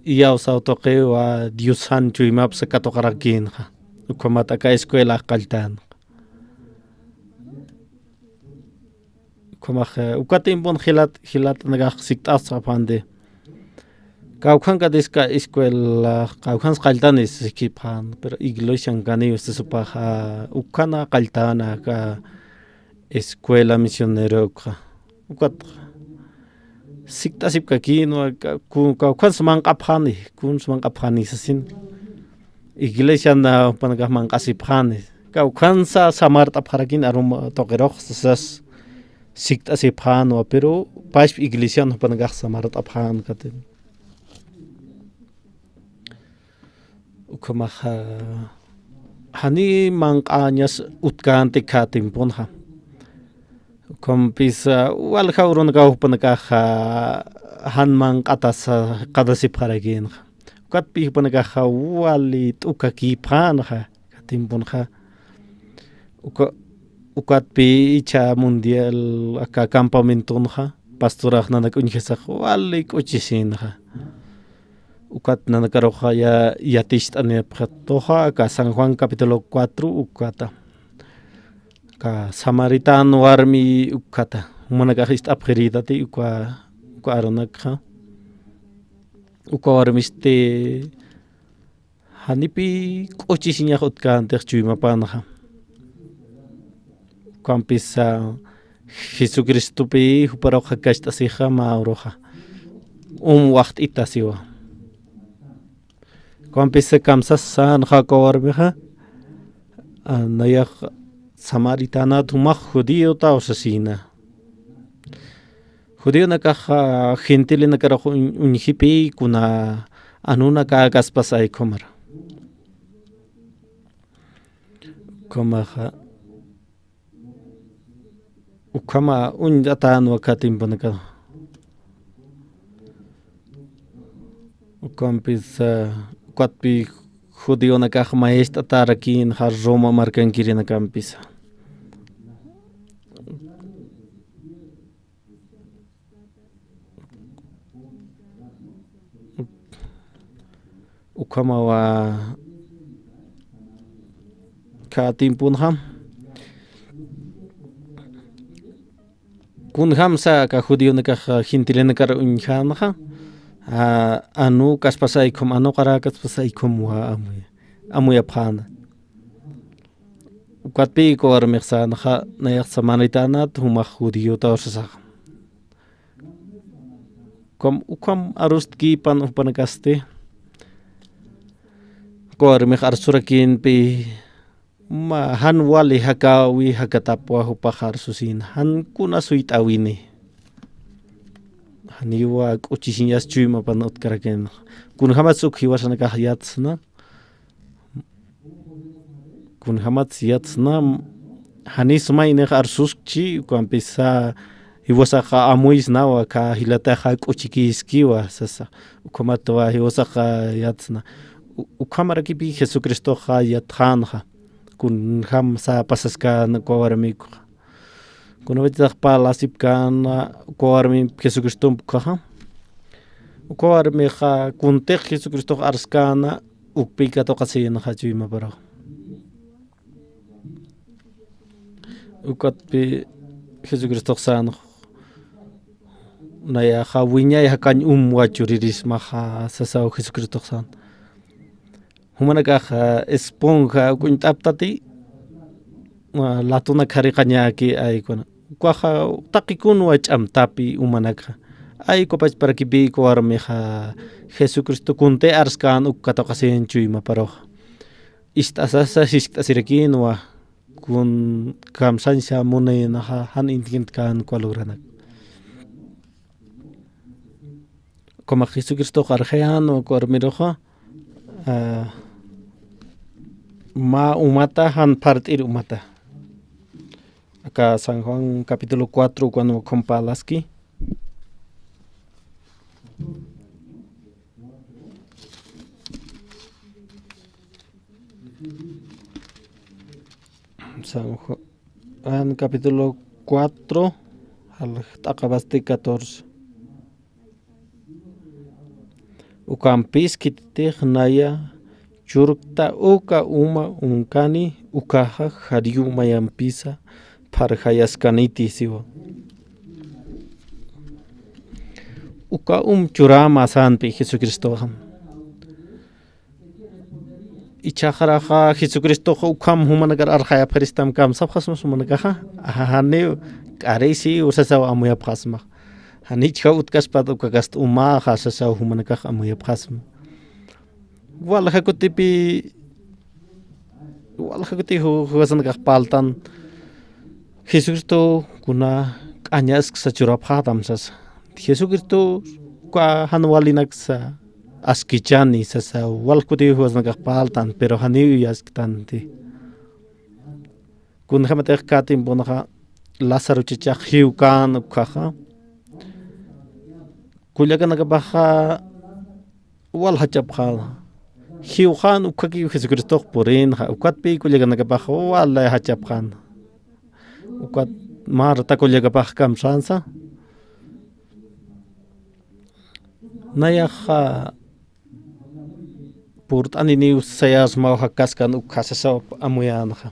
iau sau toqe wa diusan chuimap sa katokarakin kha ukamata ka escuela kaltan ukatim bon hilat naga siktas apande Kaukanka desca escuela kaukan qaltanis equipan pero iglesia ngani este supaja ukana qaltana ka escuela misionero ka ukat sikta sipka kino kaukan semang qaphani kun semang qaphani sasin iglesia na panaga mang qasiphani kaukan sa samarta pharakin arum toqeroq sas sikta siphano pero pas iglesia no panaga samarta phan katen ukamaha hani mangqañas utkante katimpunha kompisa wal khawrun gawpnaka han mangqatasa qadasi pharagin kat pi pnaka wali tukaki phanha katimpunha ukat pi icha mundial aka campamentunha pastoraj nanak unjesa wali kuchisinha ukat nanakaroja ya tisht ane pratoja ka San Juan capítulo 4 ukata ka samaritano warmi ukata manaka ist abgeridati uka aronaka uka warmiste hanipi kochisinya utkan terchuima panaja kampisa Jesucristo pi huparoja kastasija mauroja waqt itasiwa Kampise kamsa san hakowarmeha nayak samaritana tumak judío ta osasina judío nakaja gentile nakarajo unjipi kuna anuna ka gaspasay komar komaja ukama unjatan wakatim panaka kampisa Kuatpi judío nakaj maestra tarakin har Roma marcan kirina campisa. Ukama wa katimpunham kunham sa ka judío nakaj gentilena kar unjamha anu kaspasay kom anu kara kaspasay kom wa amuya phana ukatpi ko armeksa na yak samaritana tuma judío ta orsa kom ukam arustki pan upanakaste ko armek arsurakin pe ma han wali hakawi hakatapwa upahar susin han kuna suitawini haniwa kuchisinyas chuma panot karaken kun hamatsuk hiwasana ka yatsna kun hamats yatsna hanis maine arsuschi kampisa hiwasa ka amuis nawa ka hilata ka kuchikiskiwa sasa ukomatwa hiwasa ka yatsna ukamara kipi Jesucristo ka yathanja kun ham sa pasaska na kowarmik Kuna vetak palasip kana kuarmi Jesucristo kaha. Kuarmi ha kuntek Jesucristo arskana ukpika to kasi na hajui mabaro. Ukat pi Jesucristo san na ya hawinya ya kan wachuriris maha sasau Jesucristo san. Humana ka esponja kuntaptati latuna kari kanya ki ay kuna. Kuaha takikun wacham tapi umanaka ay ko para kibi ko armeha Jesucristo kunte arskan ukkato kasen chui maparo istasasa siskta sirakin wa kun kamsan sa munay na han intingit kan kwaluranak como Jesucristo karhean o kormiroha ma umata han partir umata acá San Juan capítulo 4 cuando compalaski San Juan capítulo 4 al acabaste 14 ukampis kitih naya churukta uka uma unkani ukaha hariu mayampisa parhayaskaniti siwa uka churama sanpi Jesucristo ichaqaraqa Jesucristoqa ukam humanagar arjaya pharistam kam sabqasmas humanakaja ahani k'araysi usasaw amuyapqasmaq hanichqa utkaspat ukakast umaqa sasaw humanakaq amuyapqasma walqa kutipi huwasanakaq paltan Jesucristo kuna k'añas sachurapqatamsas Jesucristo kwa hanwalinak sa askichani sasa walkuti huwasanakaq paltan pero hani yasktanti kun hamatek katin bonaqa Lázaro chichaq hiukan ukhaqa kullakanakapaqqa walhachapqa hiuqan ukhaki Jesucristo purinqa ukatpi kullakanakapaqqa wala hachapqan ukat Marta kullakapaq kamsansa nayaqa purt'anini sayas mawqa kaskan ukhasasa amuyanaqa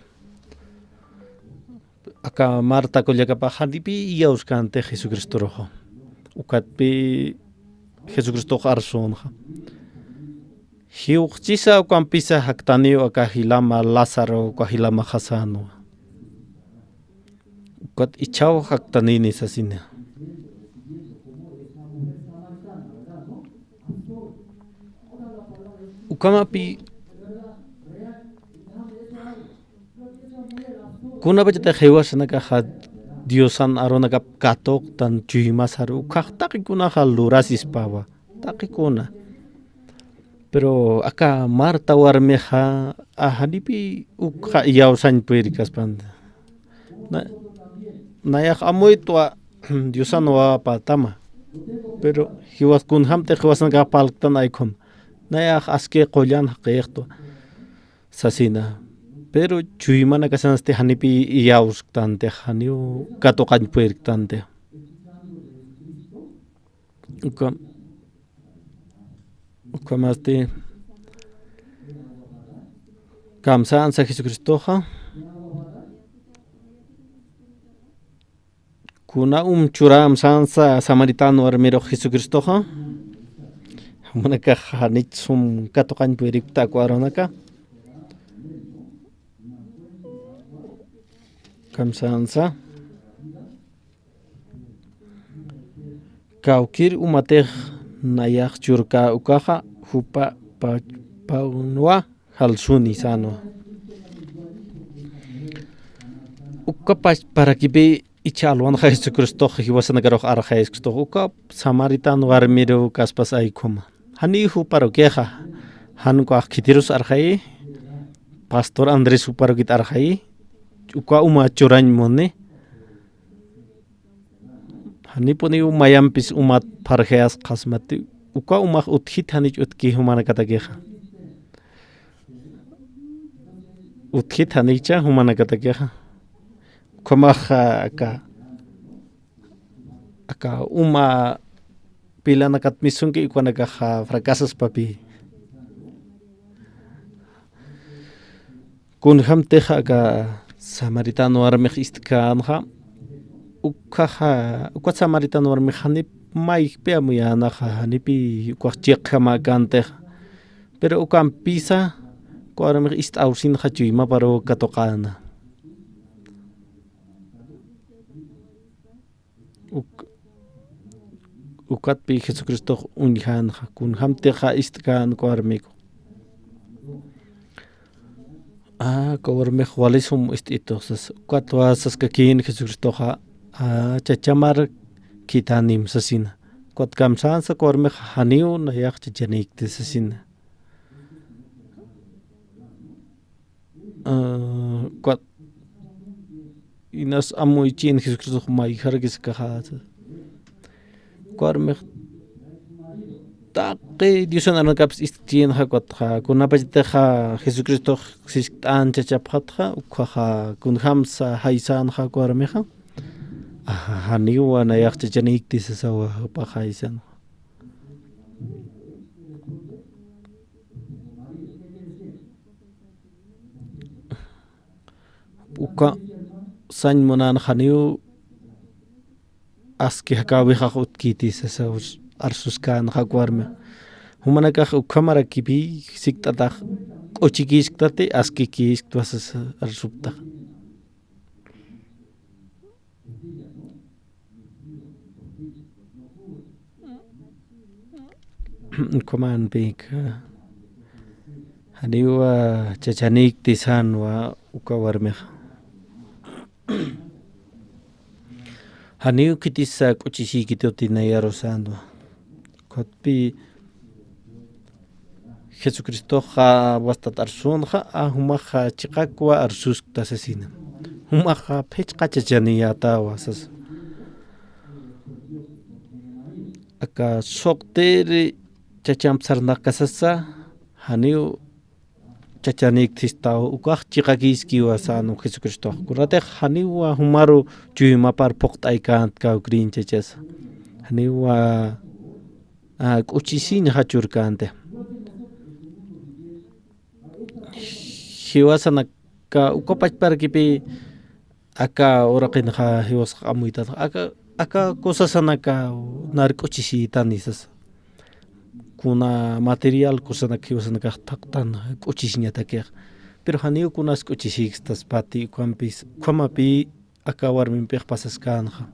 aka Marta kullakapaq hanipi yawskante Jesucristo rojo ukatpi Jesucristo arsunqa hiuqchisa ukampisa haktaniu aka hilama Lázaro uka hilama hasano ukat ichaw haktanini sasina ukamapi kuna bajata hewasanaka Diosan aronaka katok tan chuymasar ukaq taqikuna lurasis pawa taqikuna pero aka Marta warmeja ahanipi ukqa yawsan puirikaspanda nayak amoy tua Diosan wa patama pero hiwas kun hamte hiwasanaka palktan aikon nayak aske qollan haqiqto sasina pero chuymana kasanste hanipi yawstante haniu katoqan puirtante ukamaste kamsansa Jesucristoqa kuna churam sansa samaritano armero Jesucristoqa manaka hanitsum katoqan puirikta kwaronaka kamsansa kaukir umatej nayak churka ukaja hupa paunwa halsuni sano ukapas para kibe ichalwan Jesucristo hiwasanagaroq arja Jesucristo uka samaritano warmiro kaspas aikuma hani huparo keja hanko akitirus arjai pastor Andrés huparo kit arjai uka churañ mone hani poni mayampis umat parjeas qasmati uka uthit hanich utki humana katakeja uthit hanicha humana katakeja komaja aka pilana katmisunki ikwanakaja fracasas papi kun hamteja aka Samaritano armej istkanja uka Samaritano armej hanip maikpe amuyanaja hanipi ukachikjama kante pero ukan pisa ko armej istawsinja chuyma paro katoqana ukatpi Jesucristo unjanja kun hamteja istkan ko armiko kawarmej walisum istitosas ukatwasas kakin Jesucristoqa chachamar kitanim sasina kuat kamsansa kawarmej haniu nayak chachanikte sasina kuat inas amu ichin Jesucristo maijarkis kaja kawarmej taqi Diosan arnakaps istien hakotja kunapachiteja Jesucristo sistan chachapjatja ukhaja kunhamsa haisan hakuarmeja haniwa nayak chachanikti sasawa pajaisan uka sañ monan haniu aski hakawi utkiti sasawa arsuskan hakwarme humanakaj ukamara kipi siktataj q'uchikishktati askikishktwasas arsuptaj kuman pik haniwa chachanik tisanwa ukawarmej haniw kitisa q'uchixikitotinayarosandwa kotpi Jesucristoja wastat arsunja humaja chiqakwa arsusktasasina humaja phechqa chachaniyata wasas aka soqteri chachampsarnaqasasa haniw chachanik tistaw ukaj chiqakiskiwasano Jesucristo kunatej haniwa humaru chuyumapar poqt'aykantka ukrin chachas haniwa q'uchisin hachurkante hiwasanaka ukapachparkipi aka uraqinqa hiwasqa amuyta aka kusasanaka narq'uchisitanisas kuna material kusanaka hiwasanaka taqtan q'uchisñatakiq pero haniw kunas q'uchishikstas pati ukamapi aka warminpiq pasaskanqa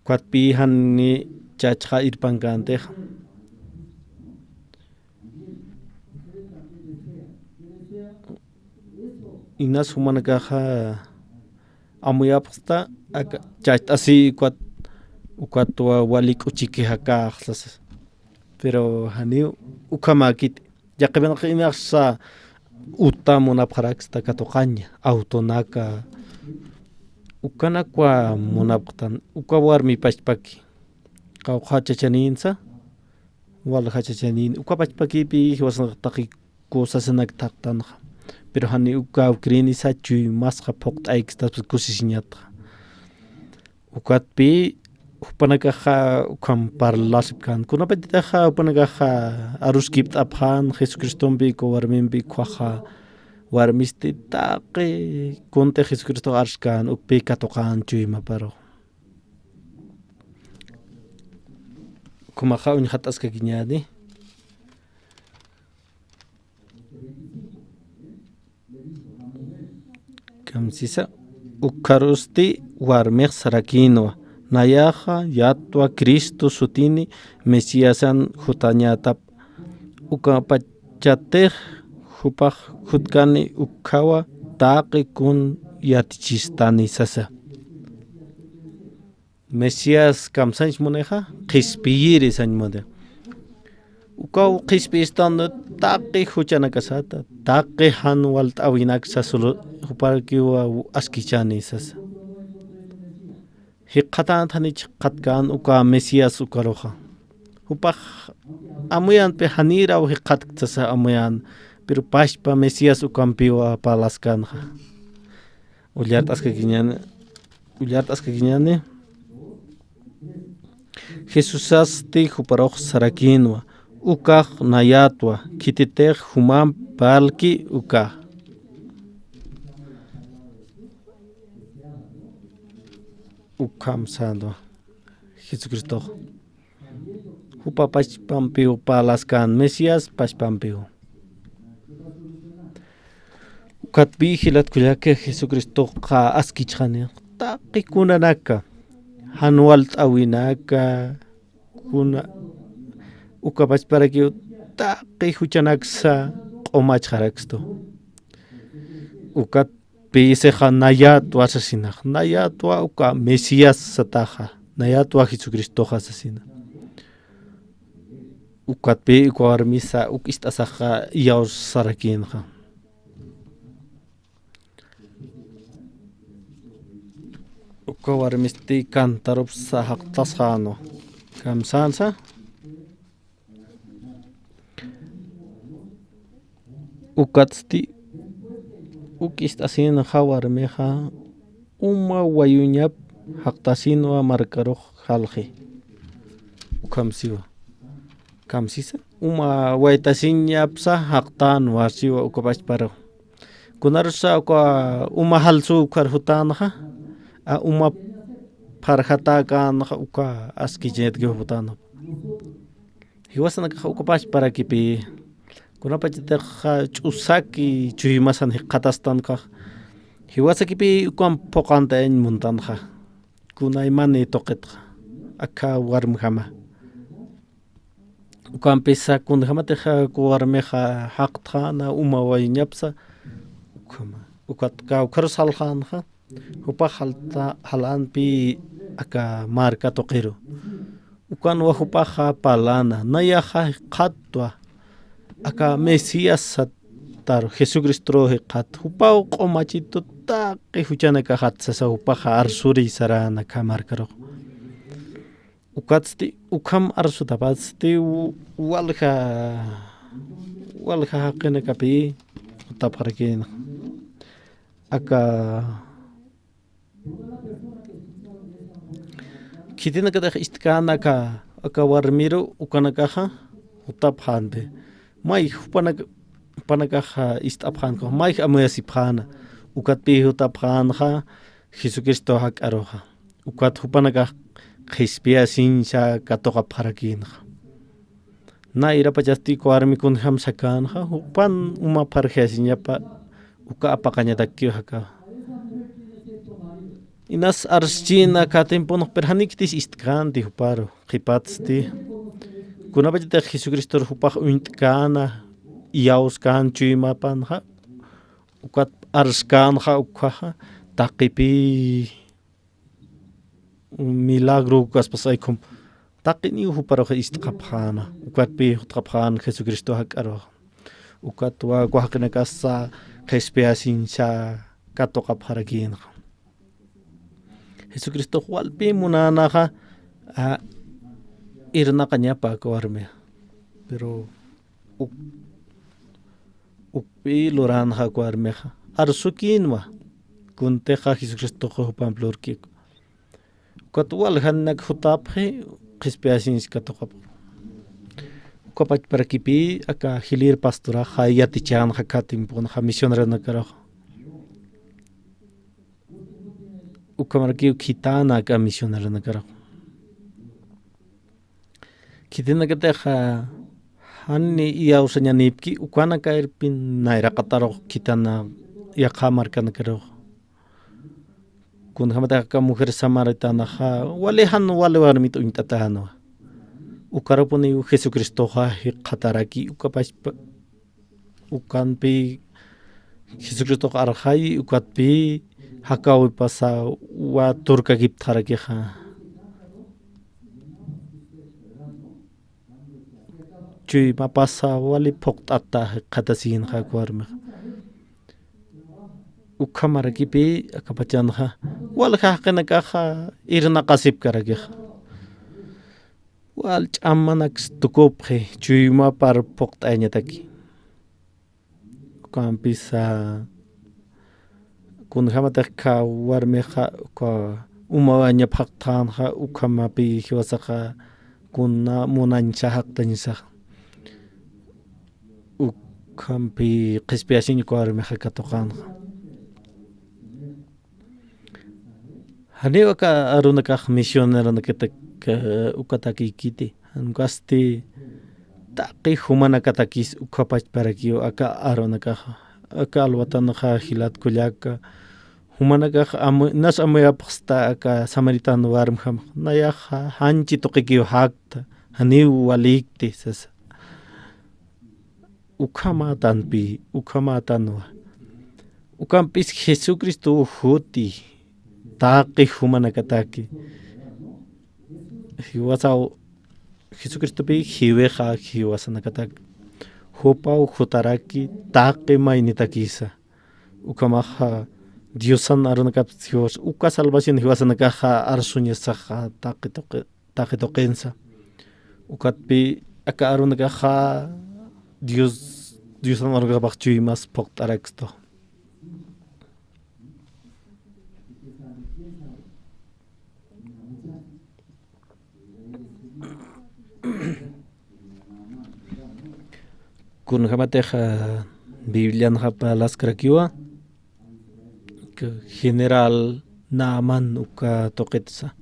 kuatpi hani chachqa irpankantej inas humanakaja amuyapqsta aka chayt'asi ukwatwa wali q'uchikijaqajsas pero haniw ukamakit yaqipinaqa imaqsa uta munapqaraqsta katuqaña autonaka ukanakwa munapqtan uka warmi pachpaki qawqa chachaninsa wala hachachanin uka pachpakipi hiwasanqtaqi kusasanak taqtanqa pero hani uka ukrini sachuy masqa poqt'aykistas kusisñatqa ukatpi upanakaja ukam parlasipkan kunapatitaja upanakaja aruskipt'apjan Jesucristonpi warminpi kuaja warmisti taqi kunte Jesucristo arskan ukpi katuqan chuymaparo kumaja uñhat'asqa kiñani kamsisa ukarusti warmiq sarakinwa nayaja yatwa Cristo sutini Mesiasan jutañatap ukapachatej hupaj jutkani ukawa taqi kun yatichistani sasa Mesias kamsanch muneja qhispiyiri sañmode ukaw qhispiyistando taqi huchanakasata taqi hanwal t'awinaksa solo huparkiwa askichani sasa hiqatan thanich qatkan uka Mesias ukaroja hupaj amuyanpi hanira hiqatkasa amuyan pero pashpa Mesias ukampiwa palaskanja ullart'asqa kiñani Jesusasti huparoj sarakinwa ukaj nayatwa kititej human palki ukaj ukamsando Jesucristo hupa pachpampiw palaskan Mesias pachpampiw ukatpi hilatkullake Jesucristo qa askichqani taqi kunanaka hanwal t'awinaka kuna ukapachparakiw taqi huchanaksa q'umachqaraksto ukatpi iseqa nayatwa asasinaq nayatwa uka Mesias sataqa nayatwa Jesucristoqa asasina ukatpi uka warmisa uk'ist'asaqa yaur sarakinqa uka warmisti kantarupsa haqtasqano kamsansa ukatsti uk'ist'asina warmiqa uma wayuñap haqtasinwa markaruq halqi ukamsiwa kamsisa uma waytasiñapsa haqtan wasiwa ukapachparo kunarsa uka uma halsu ukharhutanaqa uma parhataka uka askichetki hutana hiwasan ka ukapash para kipi kunapachita ch'usaki chuymasan qatastan ka hiwasa kipi ukam poqanta en muntanja kunaymani toqetqa aka warmjama ukam pisa kunjamateja kuwarmeja haqtja na umawayñapsa ukatka ukarsalhanja hupa halanpi aka marca toqiro ukan wahupaja palana nayaja qatwa aka Mesías tar Jesucristo qat hupa qomachito taqi huchanaka hatsasa hupaja arsuri sarana kamarkaro ukatsti ukam arsu tapatsti walja haqina kapi taparkin aka kitina kada istkana ka aka warmiro ukanakaja utaphanbe mai panakaja istaphan ko mai amoyasiphana ukatpi utaphanja Jesucristo hakaroja ukat hupanaka khispia sincha katoqa pharakin na ira pachasti kuarmi kun ham sakan ha upan uma parjasinya pa uka apakanya takyo haka inas arschina katempon perhaniktis istkan di huparo khipatsti kunapachita Jesucristo hupaj uintkana iaus kan chima pan ha ukat arskan ha ukha taqipi milagro kaspasay kom taqini huparo istqaphana ukatpi utqaphan Jesucristo hakaro ukatwa kuhaqina kasa qespiasin cha katoqapharakin Jesucristo hualpi munanaja irna kanyapa kawarme pero ukpi loranja kawarmeja arsukinwa kunteja Jesucristo hupamplurki Katual hanak hutaphe qespiasin katoqap kopach para kipi aka hilir pastora hayatichan hakatim pon ha misionera nakaro ukamarki kitana ka misionera nakaro kitina kata hanni iya usanya nipki ukana ka irpin naira kataro kitana ya khamar kan nakaro kun hamata ka mujer samaritana ha wale warmito intatano ukarapuni Jesucristo ha qataraki ukapash ukanpi Jesucristo arhai ukatpi hakawi pasa wa turka giptaraki ha chui mapasa wale poktata qatasin ha kwarma ukamaraki pe akapachanha wal haqina kaha irna qasib karagi wal chammanak stukophe chuyma par poqt'añataki kampisa kun hamatak ka warmeja ka umawaña phaqtanja ukamapi hiwasaqa kunna munancha haqtanisa ukampi qespiasin warmeja katoqanja Haniwa ka arunaka misionera nakita ukataki kiti angasti taqi humana katakis ukapach parakio aka arunaka aka alwatana hilat kullaka humanaka nas amaya pasta aka samaritan warmham naya hanchi toqikio hakta haniw walikti sasa ukamatanwa ukampis Jesucristo huti taqi humanakataki hiwasao Jesucristo pi hiweja hiwasanakataki hupau hutaraki taqi mainitakisa ukamaja Diosan arunakap Dios uka salvación hiwasanakaja arsuñasaja taqi toqensa ukatpi aka arunakaja Diosan arunakapaq chuymas poqtaraksto kun hamateja Biblian hapa las krakiwa general Naaman uka toqetsa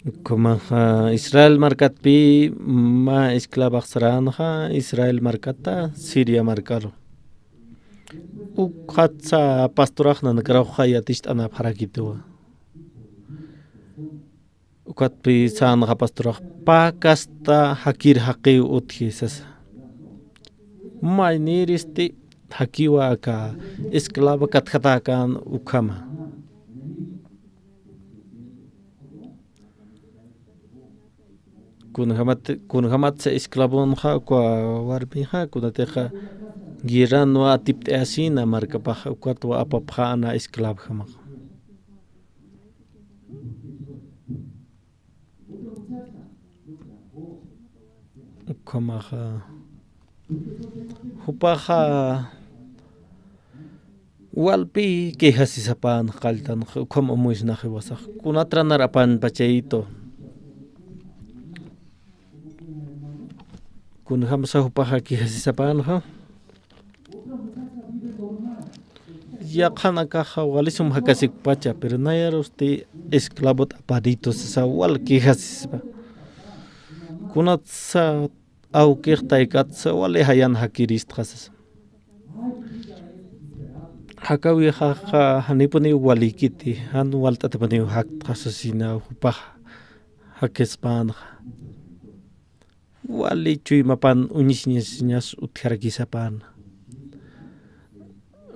Kumaha Israel markatpi ma esclava saranja Israel markata Siria markalo. Ukhatsa pastorajna nakrauja yatist ana parakitua. Ukatpi sanja pastoraj pakasta hakir haqi uthisas. Mainiristi hakiwa ka esclava katkatakan ukama. Kun hamat se esclavon ha kwa warbi ha kunateja girano atipte asina marka paja ukatwa apapjana esclav hamak. Ukamaha hupaja walpi quejasisapan qaltan ukama muisnaje wasaj kunatranar apan pacheito. Kun hamsa hupaja quejasisapan ha ya khana kaja walisum hakasik pacha pero nayarosti esclavot aparitos sa wal quejasispa. Kunatsa au kirtaikatsa wale hayan hakiristras. Hakawi haja hanipuni walikiti han waltatapani hak trasasina hupaja hakespan. Wali chui mapan unisnyas utharkisapan.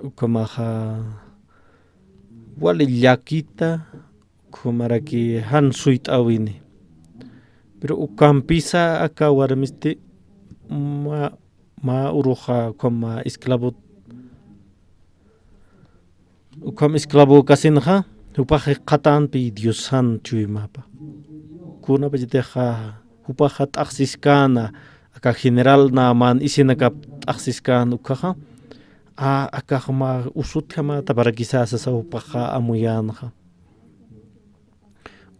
Ukamaha wali yakita kumaraki han suit awini. Pero ukampisa aka warmisti ma uruja koma esclavo. Ukam esclavo kasinha upaje qatan pi diosan chui mapa. Kuna bajiteja upaja taxiskana aka general naman isinakap taxiskan ukaja aka ma usut kama tabarakisa sa upaja amuyanja.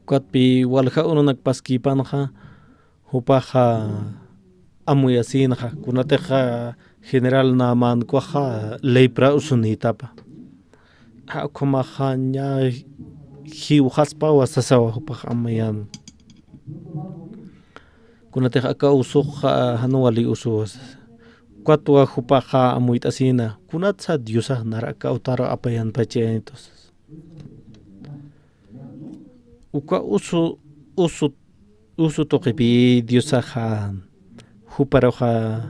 Ukatpi walja uno nagpaskipanja upaja amuyasinja kunateja general naman kuaja lepra usunitapa. Akumaja nya hiuhaspa wasasawa upaja amuyan. Kunateja aka usuja hanuali usuas. Kuatua hupaja amuitasina kunatsa diosa naraka utara apayan pachientos. Uka usu toqipi diosa ha huparoja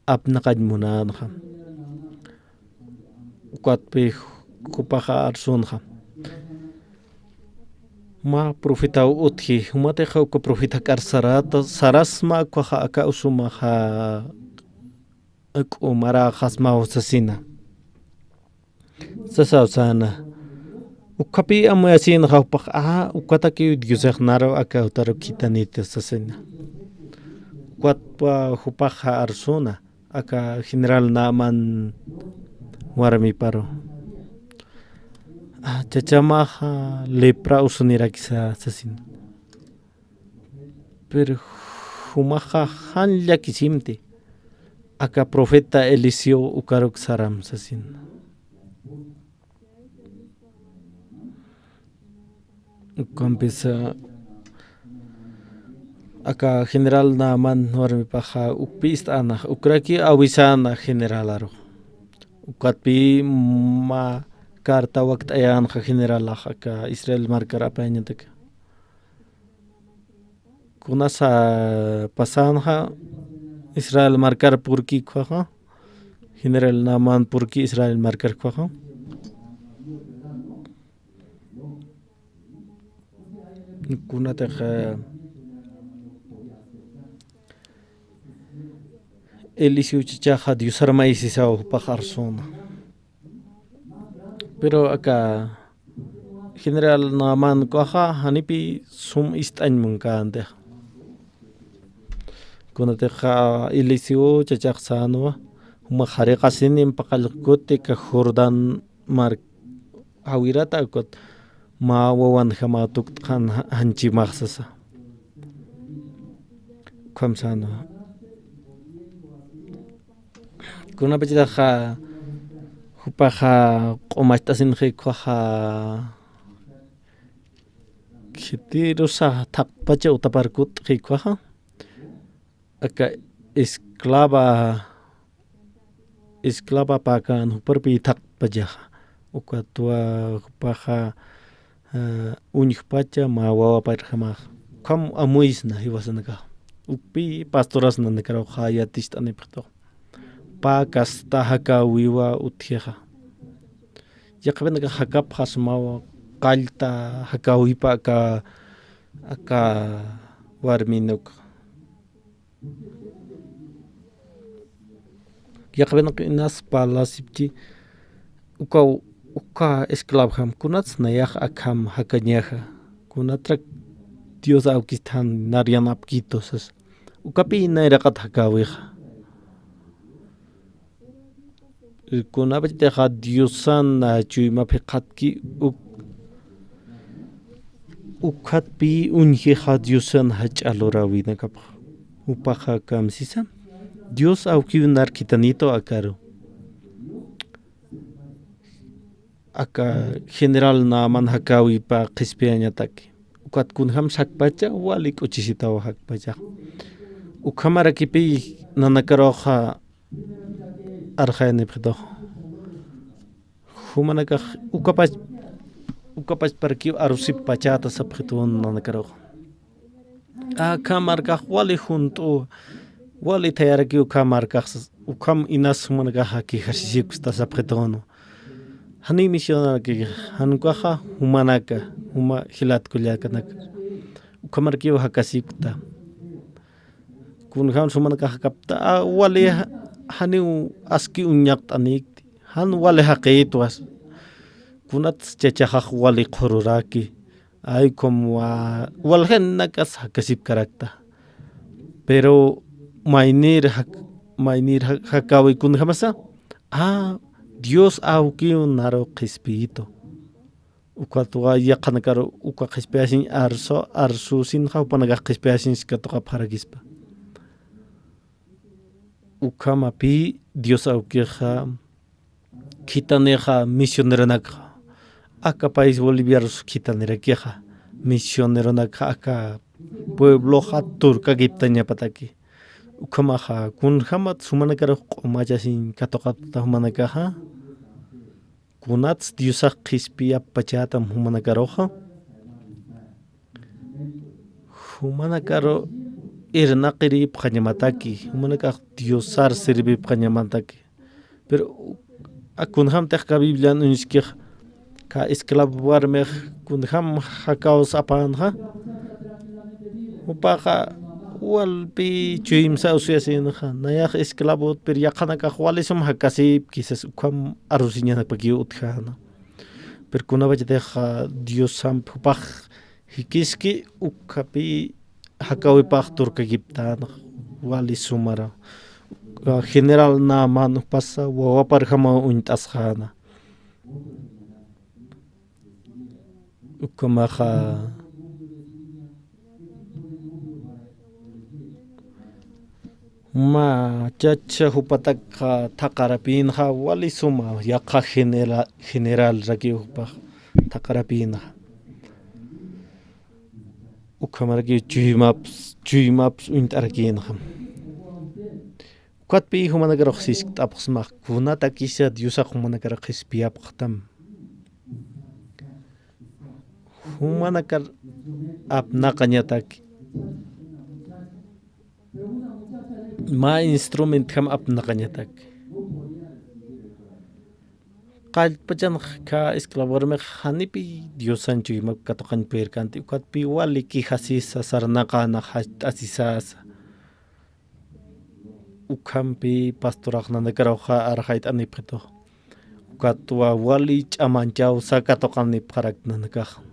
apnaqajmunanja. Ukatpi hupaja arsunja. Ma profeta utji humateja uka profeta karsarata sarasma kuaja aka usumaja umara hasma usasina. Sasausana. Ukapi amuyasin haupak ukataki diosek naro aka utaro kitanite sasina. Kuatpa hupaja arsuna aka general naman warmi paro. Chachamaja lepra usunirakisa sasina. Pero humaja han yakisimti aka profeta Eliseo ukarok saram sasina. Kumpisa aka general naman warmi paja upistana ukraki awisana generalaro. Ukatpi ma karta waktayan general aka Israel markar apañataka. Kunasa pasanja Israel markar purki kuaja general naman purki Israel markar kuaja. Kunateja Eliseo chichaja diosarma isisao pajarsona. Pero acá general naman kuaja hanipi sum istañmunkanteja. Kunateja Eliseo chichaksano humajariqasinin paqalkuti ka Jordan mar hawirata kot ma wawan jama tukkan hanchi maksasa. Kamsano. Kuna bajitaja hupaja qomashtasin kuaja Kitirusa takpacha utaparkut hikwaha. Aka esclava paka nuparpi takpajaha. Ukatua paja uñikpacha ma wawa parjama. Kam amuisna hiwasanaka. Upi pastoras nanakaro hayatist anipto. Pakas tahaka wiwa utjeha. Yakbenaka hakap hasmawa kalta hakawipa aka warminuk. Yakbenaka inas palasipchi uka esclavham kunats nayah akham hakanyaha. Kunatrak Dios aukistan narian apkitosas. Ukapi nairakat hakawiha. Kunabiteha Diosan chuymapiqatki ukatpi unjeha Diosan hach'alurawinakapaq. Upaqa kamsisa Dios aukiunar kitanito akaru. Aka general naman hakawi pa qispiañataki. Ukat kunham sakpacha walik uchisitawa hakpacha. Ukamarakipi nanakaroja arjayani pito. Humanaka ukapas parki arusip pachata sapritun nanakaroja. Akamarka wali junto wali tayaraki ukamarka ukam inas humanaka haki hasisikustas sapritono. Hani misionar ki hankaha humanaka huma hilat kulyakanak ukamarki hakasipta kun han humanaka hakapta wali hani aski unyakt anik han wali haqitwas kunat chachaha wali qururaki ay como walhen nakas hakasip karakta pero mainir hakawi kun hamasa Dios aukiu naro qispito. Ukatua yaqanakaro uka qispiasin arsu sin hawpanaga qispiasin skatoqa paragispa. Ukamapi Dios aukiqa kitaneja misioneronakqa. Aka país bolivianos kitanerekeja misioneronakqa aka pueblo haturka giptañapataki. Ukamaha kun hamat sumanakaro qomachasin katoqata humanakaha kunats Diosaq qispia pachatam humanakaroja humanakaro irnaqiri pqañamataki humanakaq Diosar sirvi pqañamataki pero kunham teqka Biblia nuñiskij ka esclavo warmeq kunham hakaos apanja upaqa walpi chuyimsa usuyasinja nayaq esclavo pero yaqanaka walisum hakasip quizás ukam arusiñanapaki utjana pero kunabachateqa Dios sampupaq hikiski ukapi hakawipaq turkagiptana wali sumara general naman pasa wawaparjama uñt'asqana ukamaqa ma chacha hupataka taqarapinja wali suma yaqa general raki hupaq taqarapinja ukamaraki chuymaps uñt'arakinja ukatpi humanakaroq sisk't'apaqsmaq kunata kisha Diosaq humanakaroq qispiapaqtam humanakar apnaqañataki ma instrument kam apnaqañatak qallpachan ka esclavormek hanipi Diosan chuymak katoqan perkanti ukatpi wali kijasisa sarnaqana asisasa ukampi pastoraq nanakaroqa arjayt anipqito ukatwa wali ch'amanchaw sakatoqanip qarak nanakaq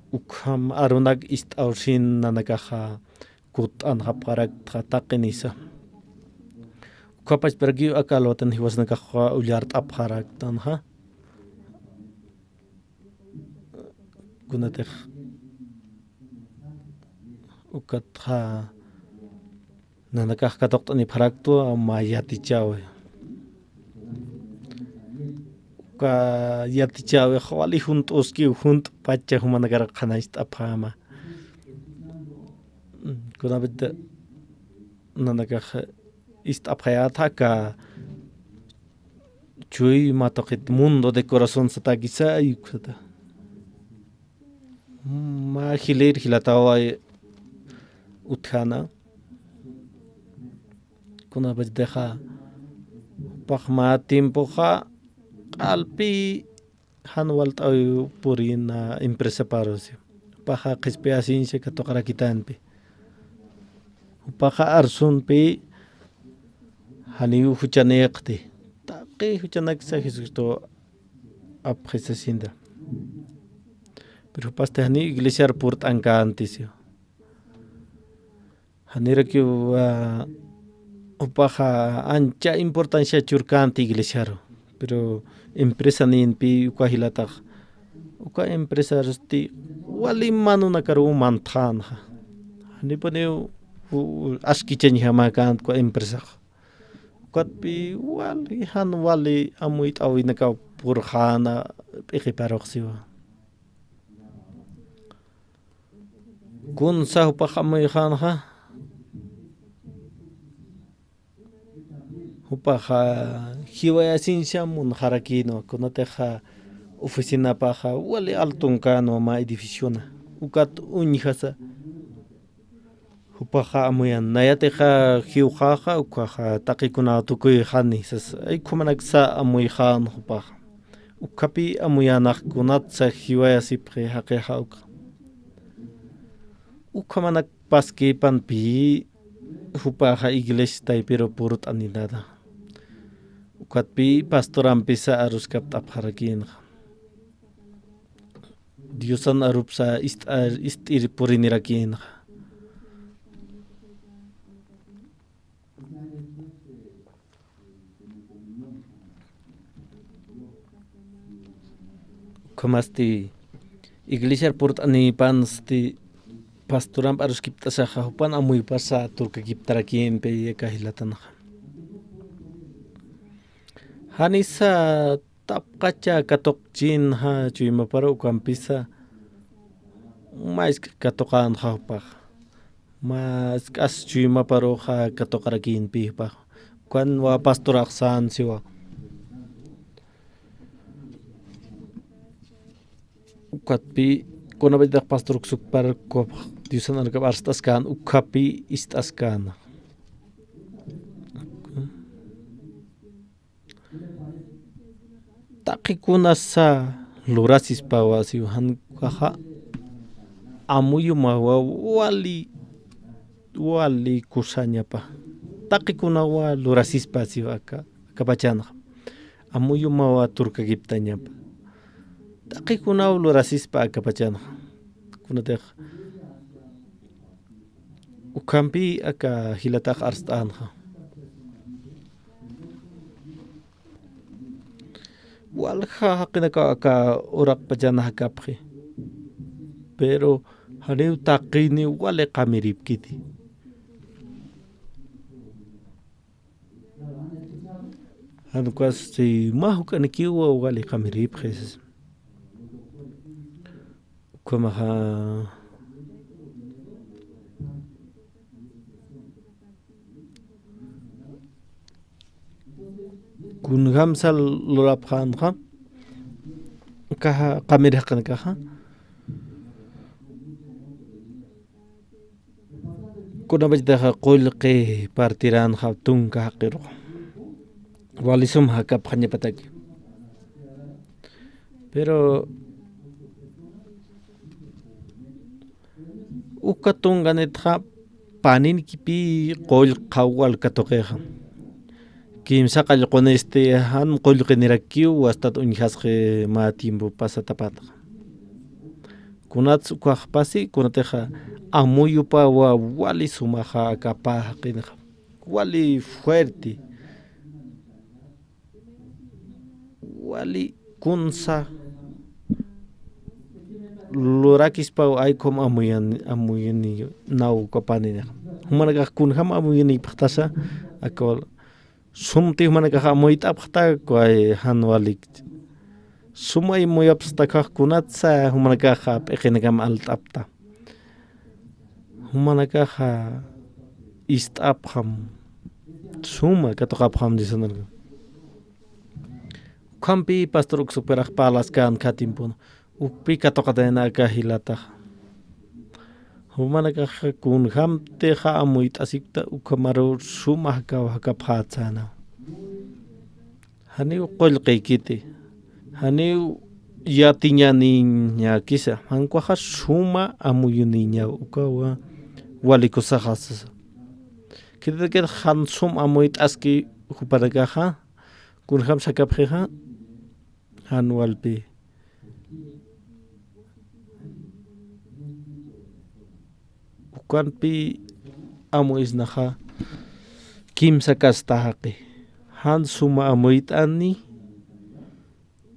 ukam arunak ist'awshin nanakaqa kut'an hapqarak taqinisa ukapash pergi akalwatan hiwasnakaqqa ullar t'apqarak tanja kunatej ukatqa nanakaq katoqt'ani pharaktu ma yatichawe uka yatichawe wali junt'uski junt pacha humanakara khanais tapama kunabit nanaka istapayata ka chui matokit mundo de corazón satakisa yukata ma hilir hilatawa uthana kunabit deja pakma tiempo ha alpi hanwalt ay purin na empresa parosyo paha qispeasin se katokara kitanpi paha arsun pi haniu huchaneqti taqi huchanak sa Jesucristo apjesasinda pero paste hani iglesia purt anka antisyo hanira que paha ancha importancia churkanti iglesiaro pero empresa ninpi ukahilata uka empresa resti wali manu nakaru mantan hani paneu askichen hamakan ko empresa katpi wali amuit awi naka purhana equiparoxio kun sa pahamay khanha upaha hiwaya sinsya mun harakino kunateja oficina paja wali altunkano ma edificio na ukat unihasa upaha amuyan nayateja hiujaja ukaja takikuna tukuy hani sas ay kumanaksa amuy khan upaha ukapi amuyanak kunatsa hiwaya sipre hakeja ukamanak paski panpi upaha iglesia tay pero purut aninada ukatpi pastoran pisa arus kaptap harakin Diosan arupsa istir purinirakin komasti iglesia purut ani pansti pastoran arus kiptasa hupan amuy pasa turka kiptarakin pe kahilatan Hanisa tapkacha katok jin ha chui maparo ukampisa mais katokan ha pa mas as chui maparo ha katokarakin pi pa kan wa pastorak san siwa ukatpi konabedak pastoruk super kop diusan arka arstaskan ukapi istaskan takikuna sa lurasis pawasi han kaha amuyu mawa wali kusanya pa takikuna wa lurasis pasi waka kapachana amuyu mawa turka giptanya pa takikuna lurasis pa kapachana kuna tek ukampi aka hilatak arstan walha hakinaka ka urak pajana hakaphi pero haneu taqini wale qamirib kiti hanu kas si mahu kan kiwa wale qamirib khis kuma ha kun gamsal lurap khan kaha qamirih kan kaha kuna bajda qulqi partiran khatung ka haqiru walisum hakap khanya pataki pero ukatung ganet kha panin kipi qol qawal katoqeha kimsa qalqon han qulqinirakiu hasta unhasqe ma tiempo pasatapat kunat suqpasi kunateja amuyu pa wali sumaja kapah qinja wali fuerte wali kunsa lorakis pa ay kom amuyani nau kapani humanaga kunham amuyani pahtasa akol sumti humanaga amuita phta ko han walik sumay muyapstakaqkunatsa humanakaqa p'iqinakama alt'apta humanakaqa ist'apqam suma katuqapqam disanarqa Kampi pastor uksuperaq palas kan katimpun ukpi katuqatenaka hilataq humanakaqa kunhamteqa amuyt asipta ukamaru suma hakaphatsana Haniu qollqaykiti haniu yatiñaniña kisa hankuaqa suma amuyuniña ukawa walikusaqas kidakir han sum amuyt aski huparakaqa kunham sakapqiqa hanwalpi ukanpi amuisnaqa kimsa kastaqi han suma amuyt'ani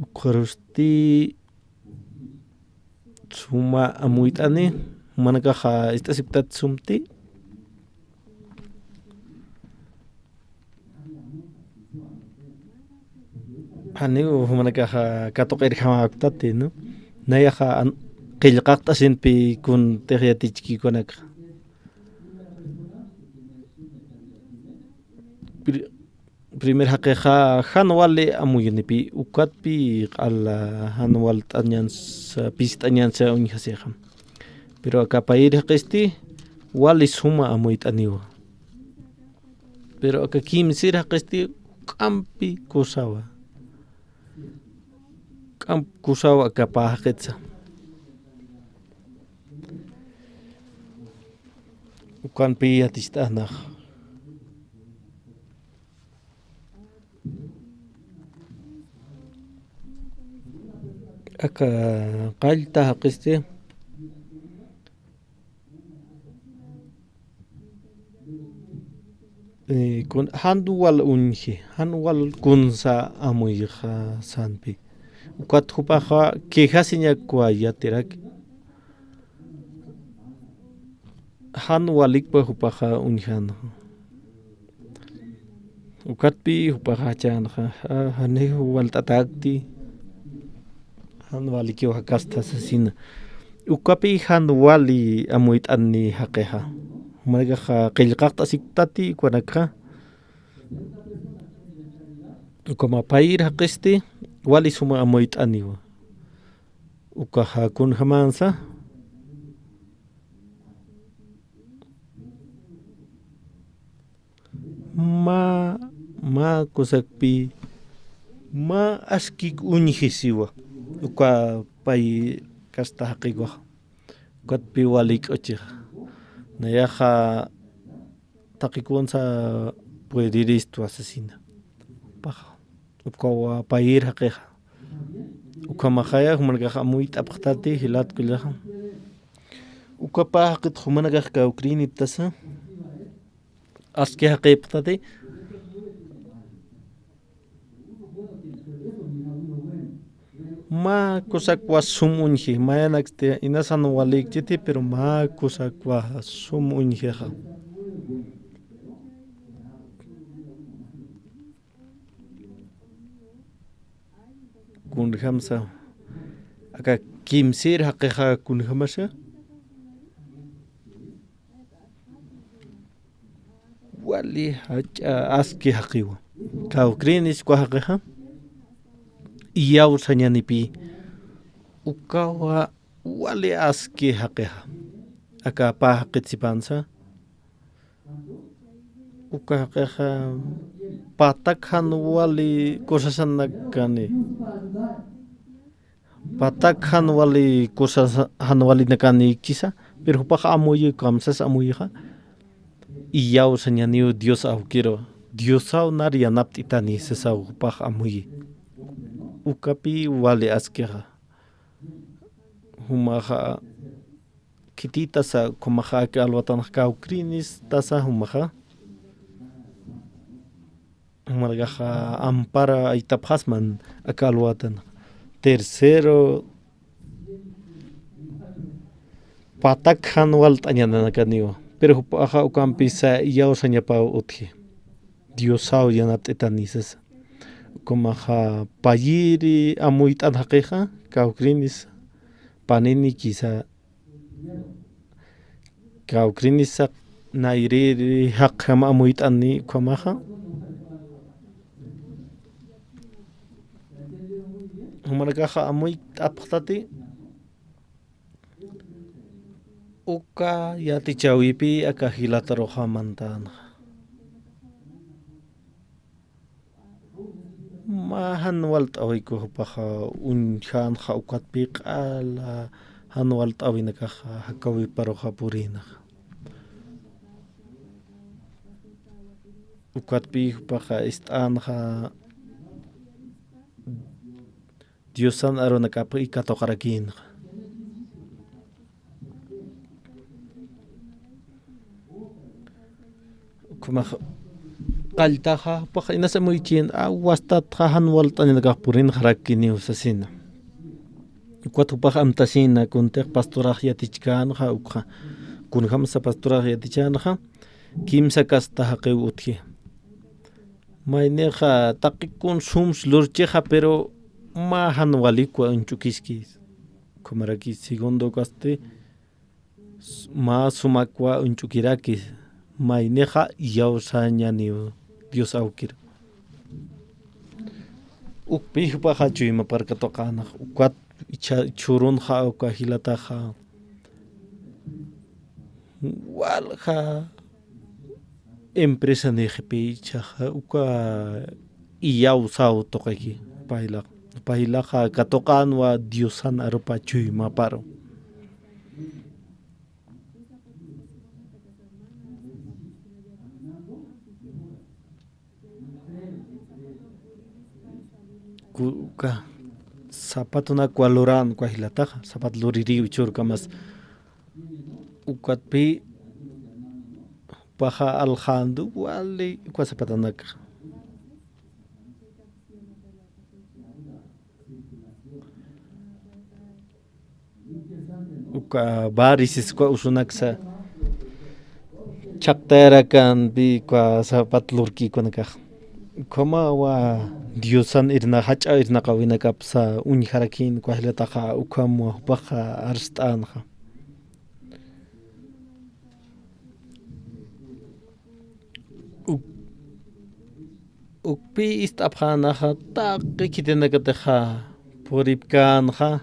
uqarusti suma amuyt'ani manakaqa istasiptat sumti haniu manakaqa katuqirqamaqtati no nayaqa qillqaqt'asinpi kun tiqyatichkikunaqa primer haqiqa hanwali amuyunipi ukatpi q'ala hanwal t'añansa pis t'añansa uñihasiqa pero akapayri haqisti wali suma amuyt'aniwa pero aka kimsir haqisti k'ampi kusawa akapahaqitsa ukanpi yatist'anaq aka qallta haqisti kun handuwal unji hanwal kunsa amuyqa sanpi ukat hupaqa quejasiña kuayatiraki hanwalikpa hupaqa unjana ukatpi hupaqa chanqa hanihu walt'atakti hanwalikiwa kastasasina ukapi hanwali amuyt'ani haqiqa humanakaqa qillqaqta asiktati kuanaqa ukamapayri haqisti wali suma amuyt'aniwa ukaqa kunhamansa ma kusakpi ma askik uñihisiwa uka pay kasta haqiqa ukatpi wali k'uchiqa nayaqa taqikunsa puediristu asesina paqa ukawa payir haqiqa ukamaqaya humanakaqa amuyt'apaqtati hilatkullaqa ukapa haqit humanakaqa kawkriniptasa aski haqiptati ma kusakwa sumunji mayanakste inasan walikchiti pero ma kusakwa sumunjiqa kunhamsa aka kimsir haqiqa kunhamasha wali hacha aski haqiwa kawkrinis kwa haqiqa iyaw sañanipi ukawa wali aski haqiqa aka pahaqitzipansa uka haqiqa patakhan wali kusasanakani patakhan wali kusasan wali nakani kisa pero paqa amuyi kamsas amuyiqa iyaw sañaniu Dios awkiro Diosaw nar yanapt'itani sesaw paqa amuyi ukapi wali askiqa humaqa kititasa kumaqa alwatanaq kawkrinis tasa humaqa humarqaqa ampara aytapqasman aka alwatanaq tercero patakhan walt'añananakaniwa pero hupaqa ukanpi sa iyaw sañapa utji Diosaw yanapt'itani sesa kumaha payiri amuitan haqiqa kawkrinis panini quizá kawkrinis nairiri haqama amuitani kumaha humarakaja amuit apqtati uka yati chawipi akahilataro mantana ma hanwalt awiko paha unhan ha ukatpi qala hanwalt awinaka hakawi paroha purina ukatpi paha istanja Diosan aronaka pa ikatokarakin kuma qaltaja paja inasa muy chin wastat jahan waltan nagapurin harakini usasina cuatro paja amtasina kuntek pastoraj yatichkan ja ukja kun hamsa pastoraj yatichan ja kimsa kasta haqe utji maineja taqikun sums lurcheja pero ma han walikwa unchukiski kumaraki segundo kaste ma sumakwa unchukiraki maineja yausaña ni Dios aukir ukpih paja chuyma parka tokana ukwat churun ja uka hilata ja walja empresa nejepi chaja uka iyausau tokaki paila ja katokan wa Diosan arupa chuyma paro kuka sapato na kualoran kwa hilataja sapat luriri uchurka mas ukatpi paja aljandu wali kwa sapatanaka uka varisis kwa usunaksa chaktera kan bi kwa sapat lurki konaka koma wa Diosan irna hacha irna kawina kapsa uniharakin kwa hilataja ukamwa paja arstanja ukpi istapjanaja taqi kitenakateja poripkanja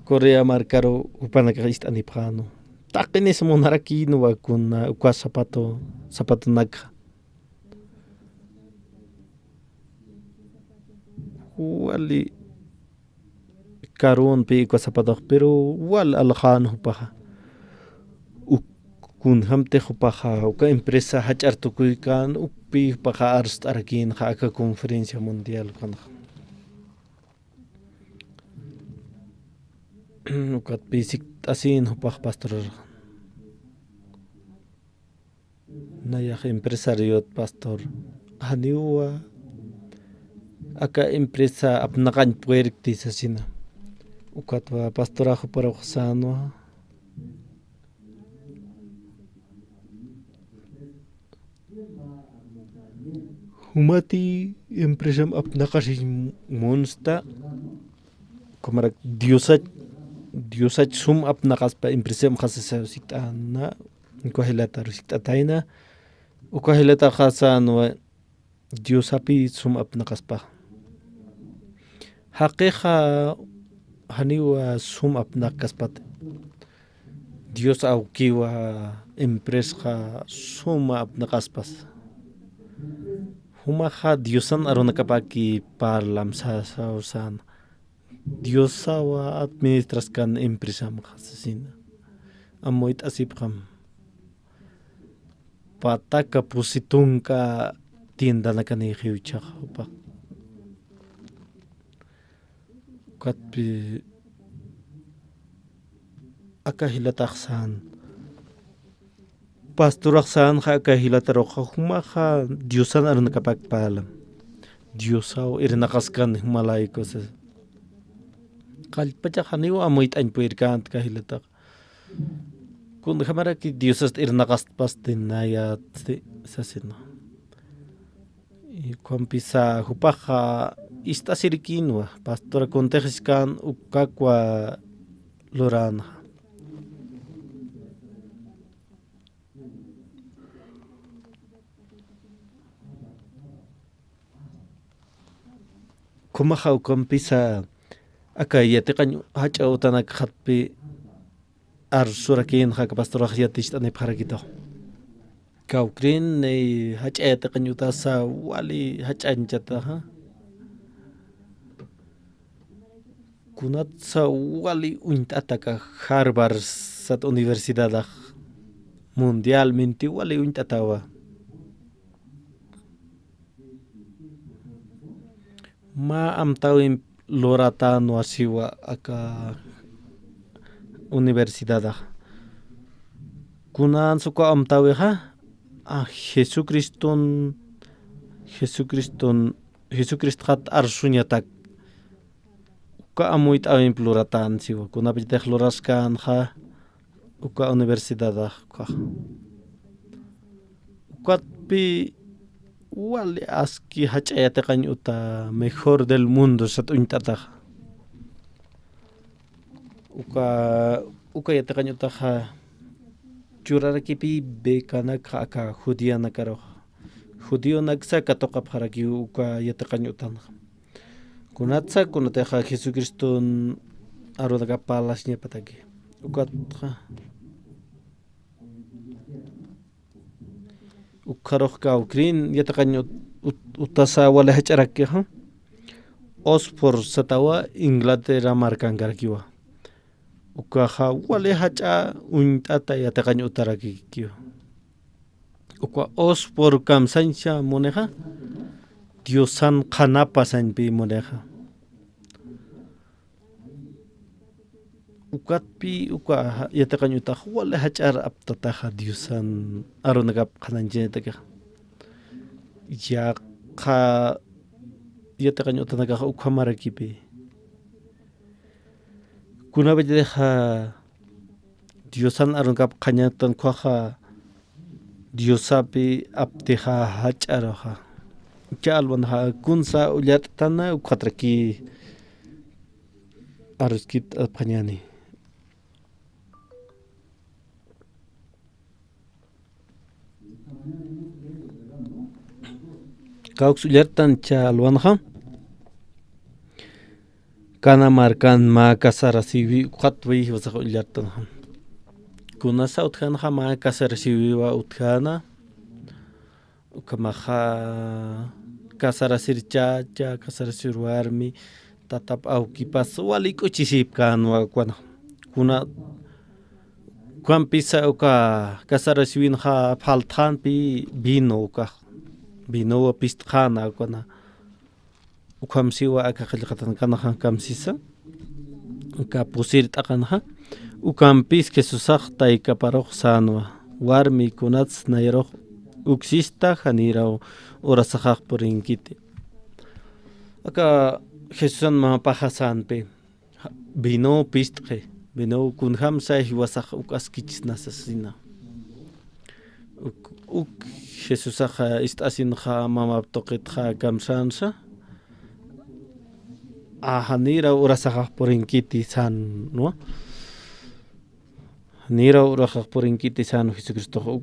Korea marcaro upanaka istanipjano taqinis monarakin wa kuna ukwa zapato naka wali karun pi kwa zapato pero wal aljan paja kun hamte paja uka empresa hachartukuikan ukpi paja arst arakin haka conferencia mundial kan ukat pisik asin paja pastor naya empresario pastor haniwa aka empresa apnakan puerti sasina ukatwa pastorajo para xano humati empresa apnakashi monsta komarak diosach sum apnakas pa empresa khasasa sitana kohilata rusitataina ukahilata khasano diosapi sum apnakas pa haqiqa haniwa sum apnakas pat Dios aukiwa empresa sum apnakas pas humaha Diosan aronakapaki parlam sausan Diosawa administraskan empresa makasasina amoit asipkam pataka pusitunka tienda nakani hiuchak pa katpi akahilataksan pastoraksan akahilatarokha humaha Diosan aronakapak palam Diosaw irinakaskan malaikos kalpacha haniwa amoit anpuirkant kahilatak kun hamara ki Diosas irnakas pastinaya sasina Kompisa hupaja istasirikinwa pastora contejiskan ukakwa lorana. Kumaha kompisa aka yatiqan hacha utanak khatpi arsurakin haka pastora yatishtan parakito. Kaukrin ne hacha yatiqan utasa wali hacha anchata ha. Kunatsa wali untata Harvard sat universidad mundialmente wali untatawa. Ma amtawin lorata no asiwa aka universidad. Kunan suka amtawi ha Jesucristo hat arsunyatak uka amuit awin pluratan siwa kuna pitech loraskan ha uka universidad ka ukat pi wali aski hachayate kan uta mejor del mundo sat untata uka yate kan uta ha churaraki pi bekana ka judía nakaro judío naksa katoka paraki uka yate kan utan kunatsa kunateja Jesucristo arodaga palasnya patagi ukat ukaroh ka ukrin yatakanyo utasa wala hacharake ha Oxford satawa Inglaterra markan garkiwa ukaha wala hacha untata yatakanyo utaraki kiyo uka Oxford kamsancha moneja Diosan kanapa sanpi moneja ukatpi uka yatakanyo ta wala hachar aptataha Diosan aronagap kananjetaga ya ka yatakanyo tanaga ukamarakipi kuna bedeha Diosan aronagap kanyatan kwaha Diosapi apteha hacharaha Jalwan ha kunsa ulyat tana ukatraki aruskit apanyani Kauks ulyatan chalwan ha kana markan ma kasara siwi ukatwi wasa ulyatan ha kuna sa utkan ha ma kasara siwi wa utkana ukamaha kasara sircha kasara sirwarmi tatap au kipas walik uchisip kan wa kuna kwan pisa uka kasara siwin ha faltan pi bino uka bino pistkhana kuna ukam siwa aka khilqatan kana han kamsisa uka pusir takan ha ukam pis que susakh tai kaparok sanwa warmi kunats nayrok uxista janira orasajak por inkite aka Jesusan ma pajasan pe vino pistje vino kunham sai wasaj ukaskich nasasina Jesusaja istasin ja mama toqit ja kamsansa a janira orasajak por inkiti san no nira orasajak por inkiti san Jesucristo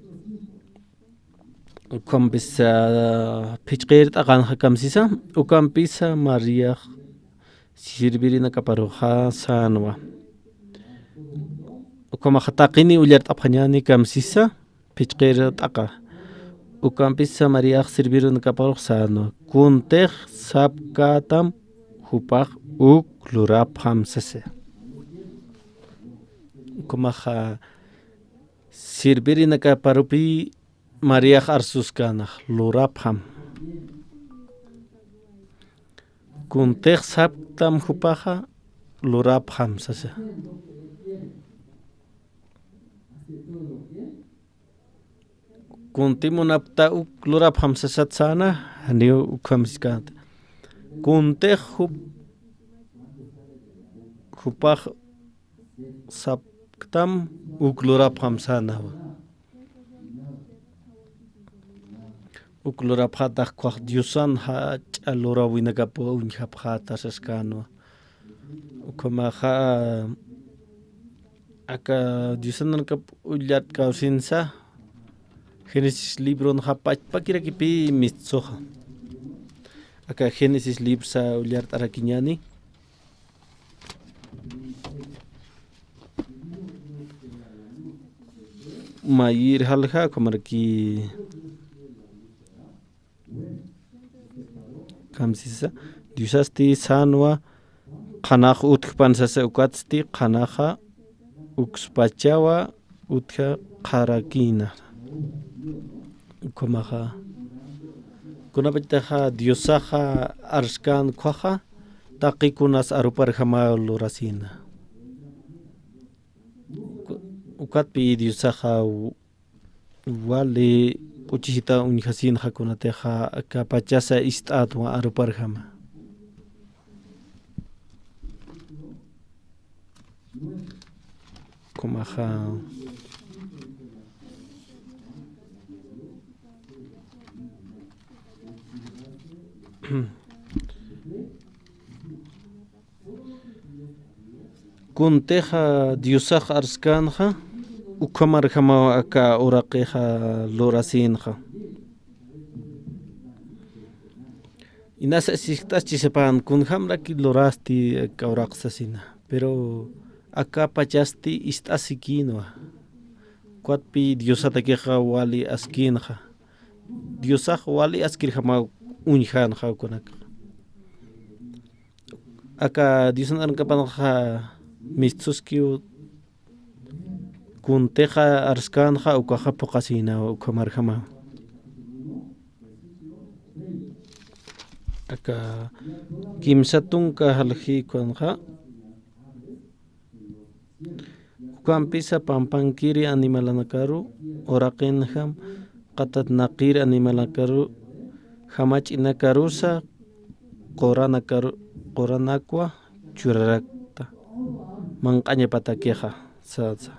Ukampisa pichqir taqan hakamsisa ukampisa María sirvirina kaparoja sanwa ukama hataqini ulyart aphañani kamsisa pichqir taqa ukampisa María sirvirina kaparoja sanwa kuntej sapkatam hupaq lurap hamsase ukama sirvirina kaparupi María Arsuskana Lurapham Kuntej Saptam Hupaja Lurapham Sasa Kuntimunapta Lurapham Sasatsana New Ukamskat Kuntej Hupaj Saptam Lurapham Sana uklora phata kwak diusan ha alora winakapo unya phata saskano ukama ha aka diusan kap ulyat kausinsa Génesis libro ha pakira kipi mitsoha aka Génesis libro sa ulyat arakinyani mayir halha kamarki kamsisa diusasti sanwa qanaq utkpansasa ukatsti qanaqa ukspachawa utka qarakina kumaha kunapataha diosaha arskan kwaha taqikunas aruparjama lurasina ukatpi diosaha wale uchihita unihasin hakunateja kapachasa istatwa aruparjama kumaha kunteja diosaj arskanja ukamarjama aka uraqeja lorasinja inasa sistaschisepan kunjamraki lorasti kauraqsasina pero aka pachasti istasikinwa kuatpi diosatakeja wali askinja diosaj wali askirjama unjanja kunaka aka diosanarkapanja mitsuskiu kunteja arskanja ukaja pokasina ukamarjama aka kimsatunka halji kuanja ukampisa pampankiri animalanakaru oraqinjam qatatnaqiri animalakaru hamachinakarusa qoranakwa churarakta manqaña patakeja sasa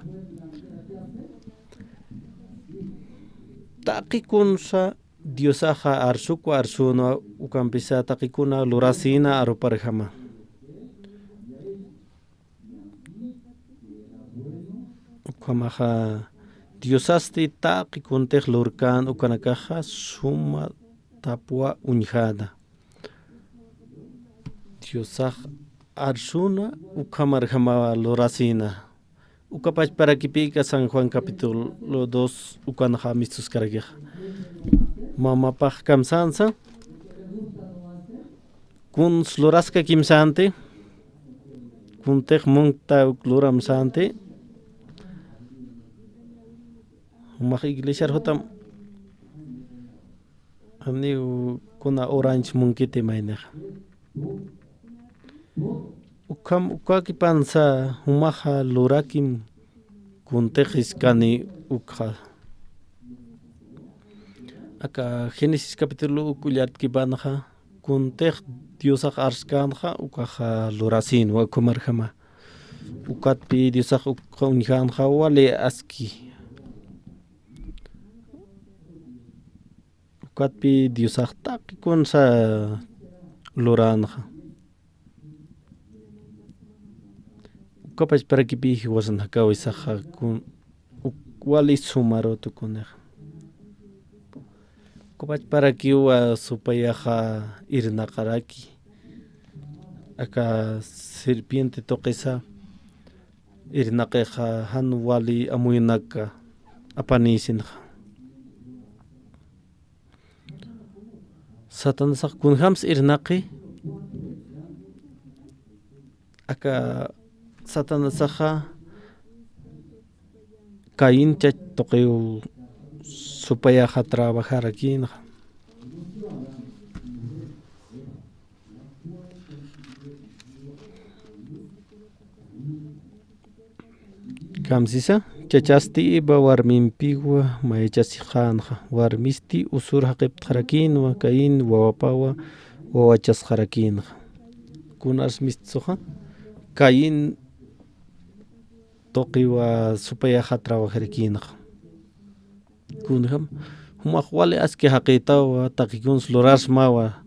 taqikunsa diosaja arsukwa arsuna ukampisa taqikuna lurasina aruparjama ukamaja diosasti taqikuntej lurkan ukanakaja suma tapua unjada diosaj arsuna ukamarjama lorasina ukapach para kipika San Juan capítulo 2 ukanaja mistuskaragej mamapaj kamsansa kun sloraska kimsante kuntej munta ukloramsante umaj iglesia hotam amni kuna orange munkite maineja ukaki pansa umaja lurakim kuntejis kani ukja aka Génesis capítulo ukulyat kibanaja kuntej diosaj arskanja ukaja lurasin wa kumarjama ukatpi diosaj unjanja wale aski ukatpi diosaj taqikunsa luranja ukapach para kipi wasan hakawisaja kun wali sumaroto kuneja ukapach para kiwa supayaja irnaqaraki aka serpiente toqesa irnaqeja han wali amuynaqa apanisinja satanasaq kunjams irnaqi aka satanasaja Caín toqeu supayaja trabajar aquí kamsisa chachasti iba warminpiwa mayachasijanja warmisti usurja qiptqarakinwa Caín wawapawa wawachasqarakinja kunas mistsoja Caín toqiwa supayaja trabajarkinja kunjam Humakwale aski haqitawa taqikun slurasmawa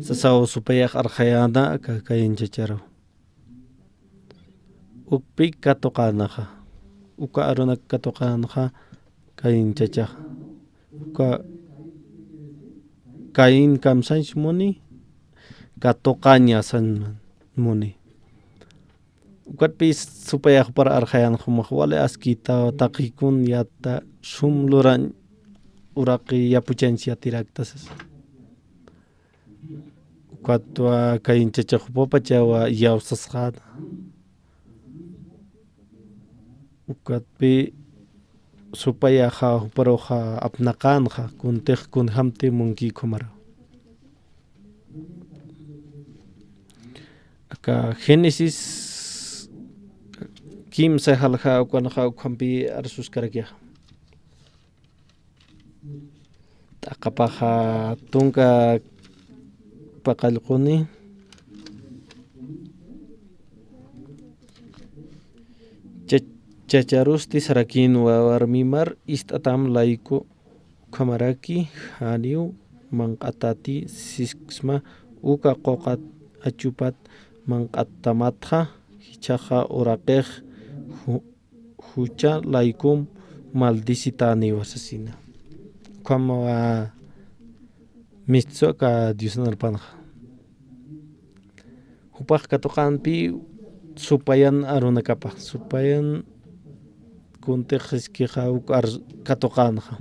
sasaw supayaq arkhayana kayin chacharo. Ukpi katoqanaqa uka aruna katoqanaqa kayin chachaq. Uka kayin kamsanch muni katoqaña san muni. Ukatpi supayaq para arkhayan humakwale askita taqikun yata shumluran uraqi yapuchanchik tiraktasas. Ukatwa kayin chachaq papachawa yawsasqata. Ukatpi supayaqa huparoqa apnaqanqa kuntiq kunhamti munki kumara. Aka Génesis kimsa halqa ukanaqa ukhampi arsuskarkiqa. Taqapaqa tunka paqallquni chacharusti sarakinwa warmimar istatam layku kamaraki haniu manqatati sisma uka qoqat achupat manqatamatqa hichaqa uraqeq hucha laykum maldicitani wasasina. Como mitsoka diosnarpanqa. Hupaq katoqanpi supayan arunakapaq supayan kuntiq hiskiqa katoqanqa.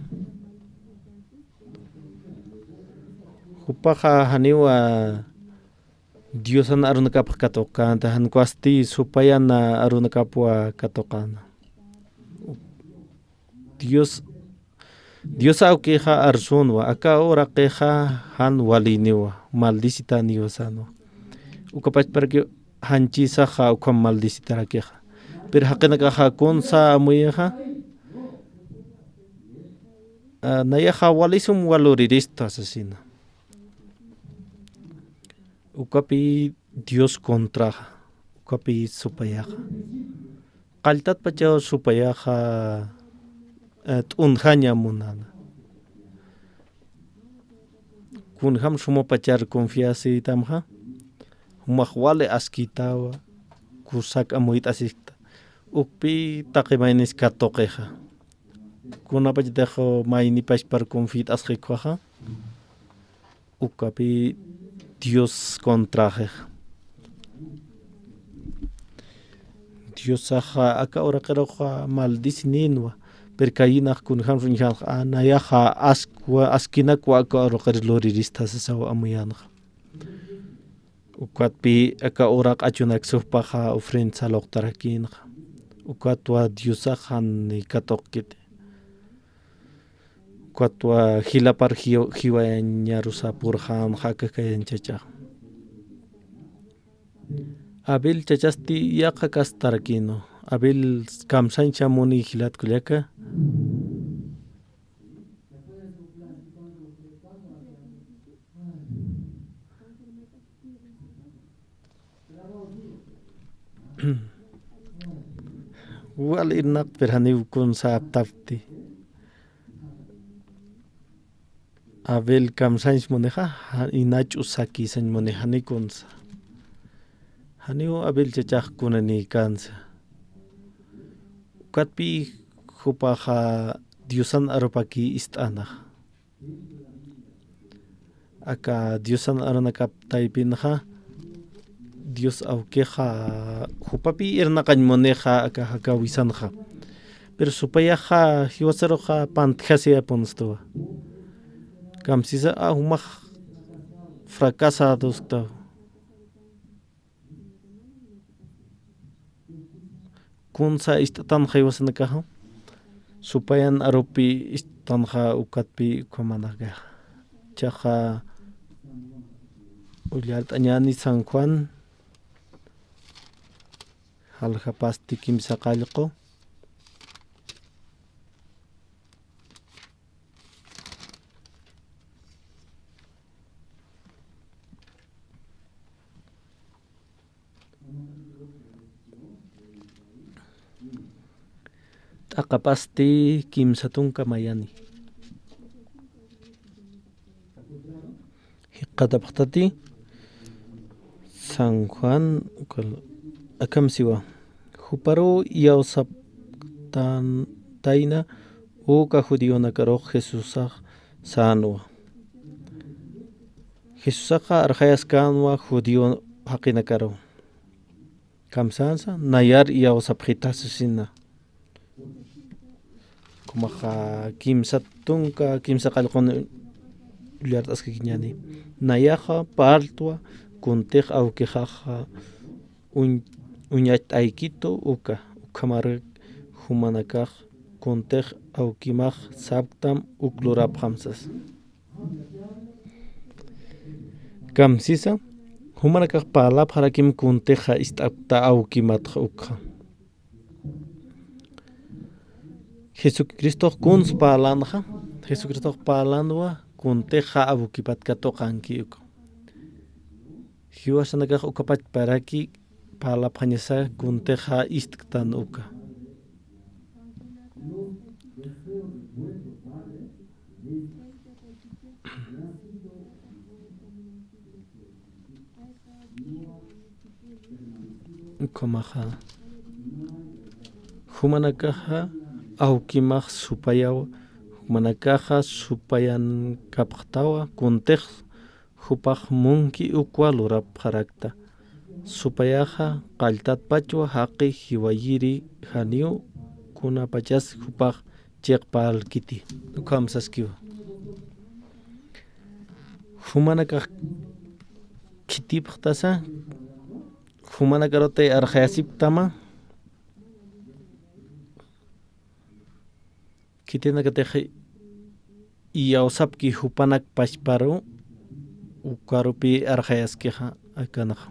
Hupaqa haniwa Diosan arunakapaq katoqanta hankuasti supayana arunakapwa katoqana. Dios awqiqa arsunwa aka uraqiqa han waliniwa maldicitaniwa sano. Ukapachparki hanchisaqa ukam maldicitarakiqa. Pero haqinakaqa kunsa amuyaqa nayaqa walisum waluriristas asesina. Ukapi Dios kontraqa ukapi supayaqa. Qaltat pachaw supayaqa t'unjaña munana. Kunham sumo pachar confiasi tamqa humaq wale askitawa kusak amuyt asikta. Ukpi taqimaynis katoqeqa. Kunapachdejo maynipash par confit asqikuqa. Ukapi Dios kontrajeqa. Dios aja aka uraqeroqa maldicininwa. Perkayinaq kunham runjanqa nayaqa askinakwa aka uraqer loriristas sawa amuyanqa. Ukatpi aka uraq achunak supaqa ofrenda saloqtarakinqa. Ukatwa Diosaqa ni katoqkit. Ukatwa hilapar hiwayañarusa purhan haka kayan chacha. Abel chachasti yaqa kastarakino. Abel kamsancha muni hilat kulyaka. Wal irnaq perhani kun saaptafti. Abel kamsanch muneja inachu saki san munejani kunsa. Haniu Abel chachaq kunani kansa. Ukatpi hupaqa Diosan arupaki ist'anaq. Aka Diosan arunakap taypinqa Dios awqiqa hupapi irnaqañ muneja aka hakawisanqa. Pero supayaqa hiwasaruqa pantjasiya punstuwa. Kamsisa humaq fracasados taw. Kunsa istatanja hiwasanakaqa supayan arupi istanja ukatpi kumanaqa. Chaqa ullalt'añani San Juan Haljapasti kimsa qallqu t'aqapasti kimsa tunka mayani Qatapaqtati San Juan akamsiwa Juparo yawsap taina uka judíona karo Jesusaq sanwa Jesusaqa arjayaskanwa judío haqina karo kamsansa nayar yawsapqitasisina kumaqa kimsa tunka kimsa qallquna ullart'askiñani nayaqa partwa kuntiq awkiqaqa uñat'aykito uka ukamar humana kaq kuntiq awkimaq saptam uklurap hamsas kamsisa humana kaq palap harakim kuntiqa ist'apta awkimatqa ukqa Jesucristo kuns palanja Jesucristo palanwa kuntiqa awkipatka toqanki uka hiwasanakaq ukapach paraki palap hañasa kuntiqa ist'tan uka Komaha humanakaha awkimaq supayawa humanakaha supayan kapqtawa kuntiq hupaq munki ukwa lurap harakta supayaqa qalltatpachwa haqi hiwayiri haniu kunapachas hupaq chiqpal kiti kamsaskiwa humanakaq kitipqtasa humanakarote arjayasiptama kitinakateji iyawsapki hupanak pashparu ukarupi arjayaskeja akanaqa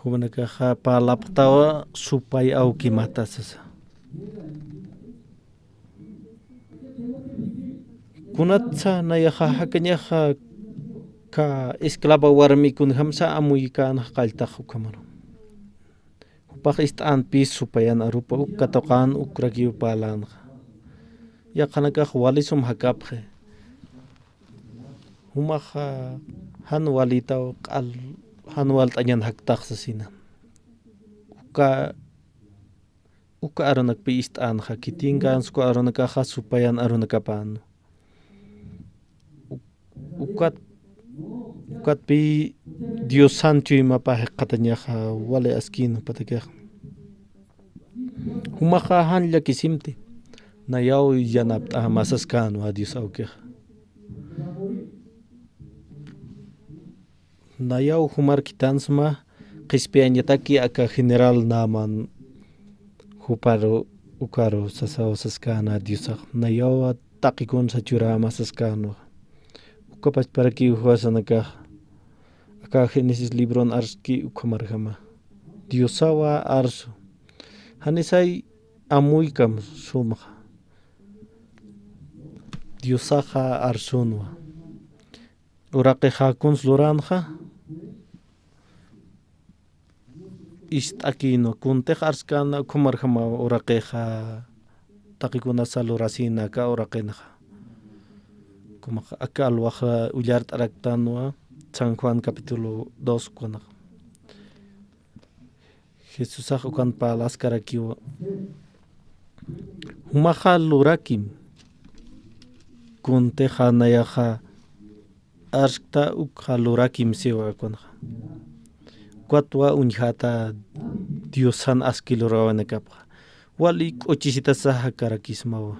humanakaqa palaptawa supay awkimatasasa kunatsa nayaqa hakañaqa ka esclava warmikuna hamsa amuy kanaq qalltaq ukamaru hupaq ist'anpi supayan arupa ukka toqan ukrakiw palanqa yaqanakaq walisum hakapqe humaqa han walitaw q'al han walt'añan haktaqsasina uka arunakpi ist'anja kitinkansku arunakaqa supayan arunakapanu ukatpi Dios Santo imapaj qatañaqa wale askinu patakaq humaqa han llakisimti nayaw yanapt'a masaskanu a Dios awkiq nayaw humar kitansma qhisp'iañataki aka general naman huparu ukaru sasawasaskana Diosaq nayaw taqikun sachura masaskanu ukapach paraki huwasanakaq aka Génesis libron arski ukamarjama Diosawa arsu hanisay amuykam sumaq Diosaqa arsunwa uraqeqa kunsluranja ist'akino kuntiq arskana ukumarjama uraqeqa taqikuna salurasinaka uraqinaqa kumaqa aka alwaqa ullart'araqtanwa San Juan capítulo 2 kunaq Jesusaq ukan palaskarakiwa humaqa lurakim kuntiqa nayaqa arskta ukqa lurakim siwa kunaqa kuatwa uñhata Diosan askilurawanakapqa wali k'uchisitasaq karakismawa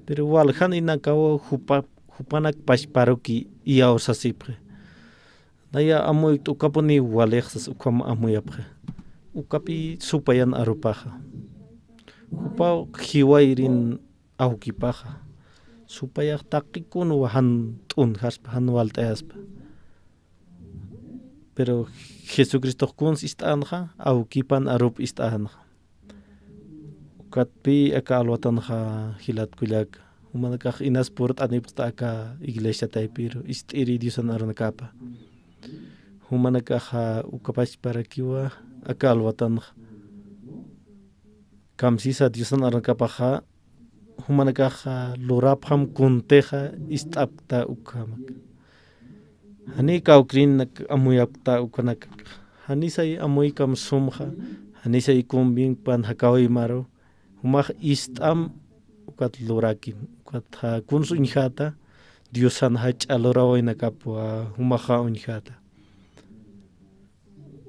pero waljan inakawa hupanak pashparuki iyawsasipqe naya amuy t'ukapuni waleqsas ukama amuyapqe ukapi supayan arupaqa hupa hiwayrin awkipaqa supayaq taqikunwa han t'unjaspa han walt'ayaspa pero Jesucristo kuns ist'anja awkipan arup ist'anja ukatpi aka alwatanja hilatkullaka humanakaq inas purt'anipaqta aka iglesia taypiru ist'iri Diosan arunakapa humanakaqa ukapash parakiwa aka alwatanja kamsisa Diosan arunakapaqa humanakaqa lurapqam kuntiqa ist'apta ukamak Hani kaukrin nak amuyapta ukanak. Hani say amuy kam sumha. Hani say kumbing pan hakawi maro. Humah istam ukat lurakin. Ukat ha kunsu injata. Diosan hach alorawa inakapua humaha unjata.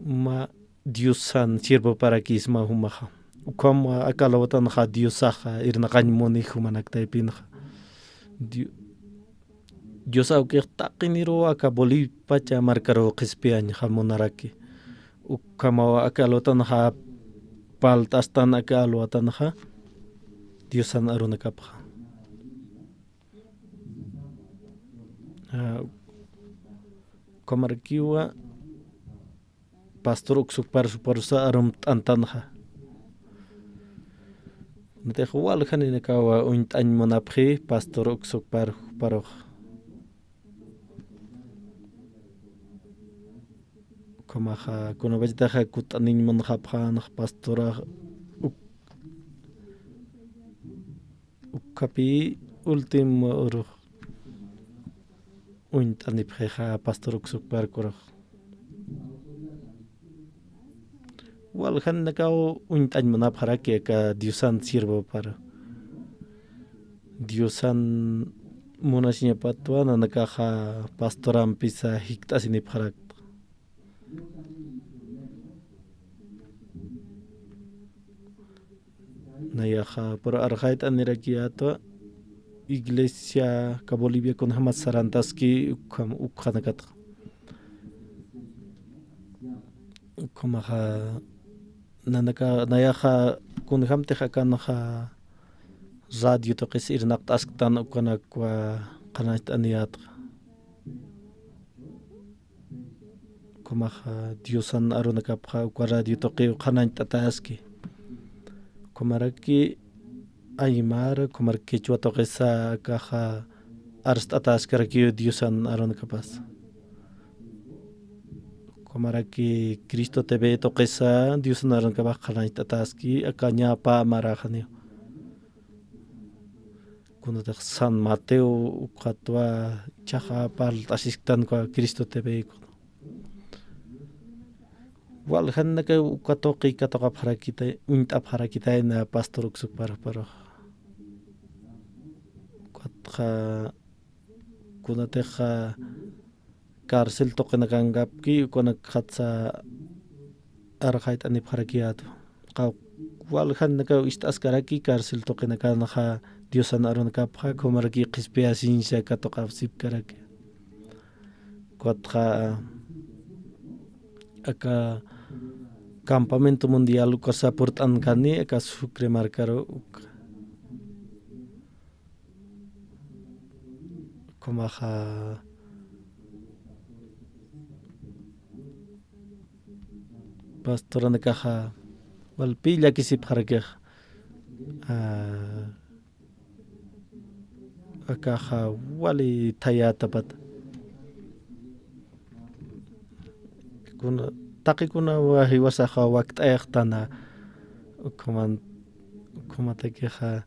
Ma Diosan sirva para kisma humaha. Ukam akalawatan ha Diosaha irnaqañ moni humanaktaypinha. Diosa ukiq taqiniro aka Bolipacha markaro qispiañ hamunaraki. Ukamawa akalawatan ha paltastan akalawatan ha Diosan arunakapha. Kamarkiwa pastor uksuk parsa arum tantanha. Natejo wal khanina kawa untañ monaphi pastor uksuk paroj. Kamaha kunabajtaha kutanin monhaphan pastora ukapi último oro untanipheja pastor uksuk parkoroj. Wal khanina kawa untañ monapharaki ka Diosan sirvo para Diosan monashña patuana nakaja pastoran pisa hiktasinipharak. Nayaja por arjait anirakiato iglesia ka Bolivia con hamas sarantaski ukhanakat. Kumaha nanaka nayaja kun hamteja kanaja radio toqis irnaq tasktan ukanakwa qanait aniat. Kumaha Diosan arunakapha ukwa radio toqi qanait tataski. Kumaraki aymara kumaraki chua toqisa kaja arstataskarakiyo Diosan arunakapas. Kumaraki Cristo TV toqisa Diosan arunakapah qanait tataski akaña pa marajanio. Kunataq San Mateo uqatwa chaja pal asistan kwa Cristo TV. Wal hanaka ukatoqi katoqa pharakita untap harakita na pastor uksuk para katqa kunateqa cárcel toqina kankapki kunak khatsa arjait ani pharakiato qa wal hanaka istaskaraki cárcel toqina kanaja Diosan arunakapha kumaraki qispia sincha katoqa sipkaraki katqa aka campamento mundial ukasa portan kani aka Sucre marcaro kumaha pastoran kaha wal pilla kisip harkeh akaha wali tayata pat kuna takikuna wahi wasaha waqt ayaqtana kumatekeha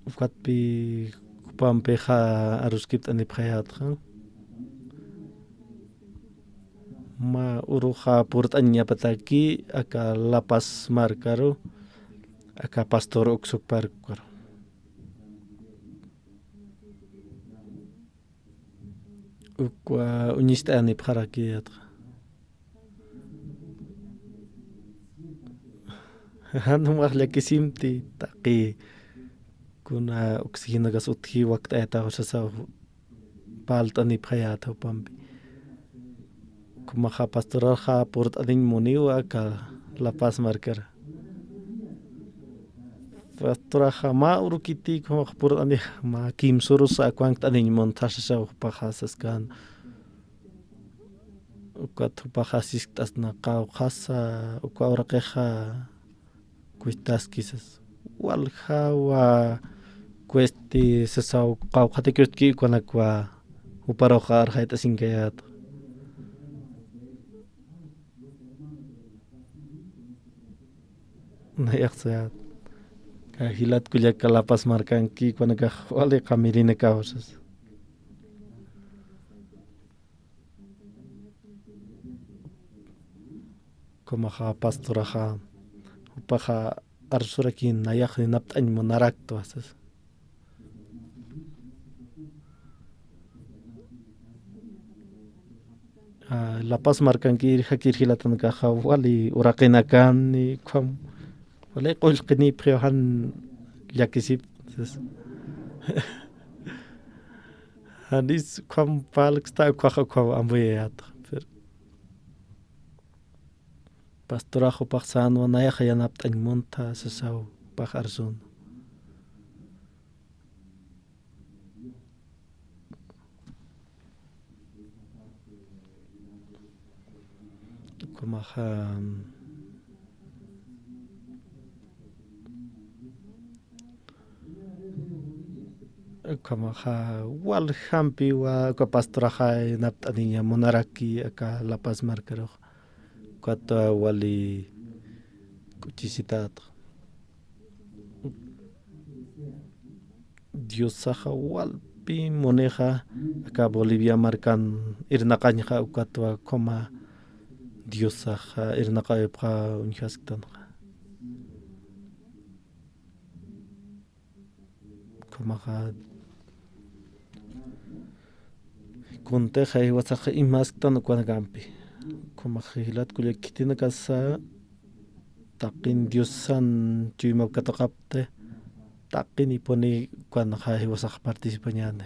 ukatpi kupampeja aruskip anipjayatja ma uruja purtaña pataki aka La Paz marcaro aka pastor uksuk parkaro ukwa unista anipjarakiyatja hanumaqlla kisimti taqi kuna oxígeno gas utji waqt ayta hoshasa palta anipjayatja pampi kumaja pastoral ja purt adin muniwa aka La Paz marcar pastora jama urukiti kuma purt ani ma kim surus akwang adin montasha upajasas kan ukat upajasis tasna qaw khasa ukawrakeja kuistas quizás waljawa cuesti sesau qaw khatikirtki kunakwa uparojar haita sinkayat nayaqsayat kahilat kullak La Paz markanki kunaka wale qamirina kawsas Kumaha pastoraha upaha arsuraki nayak ni naptañ monarak to asas. La Paz markanki hakir hilatan kaha wali uraqinakan ni kwam wala qulqini priyohan yakisip Hanis kwam palksta kwaha kwam ambuyat. Pastorajo paksano nayak yanaptañ monta sasaw pajarsun. Kumaha wal hampi wa pastoraja naptaña monaraki aka La Paz marcaro. Kata wali kuchisitat Dios saja walpi moneja acá Bolivia marcan irnaqañja ukatwa koma Dios saja irnaqaypqa unhasktanja komaja kunteja iwasaja imasktan ukanagampi Kumahilat kuliak kitina kasa takin Diosan chuyma kataqapte takin iponi cuando hahi wasak participañane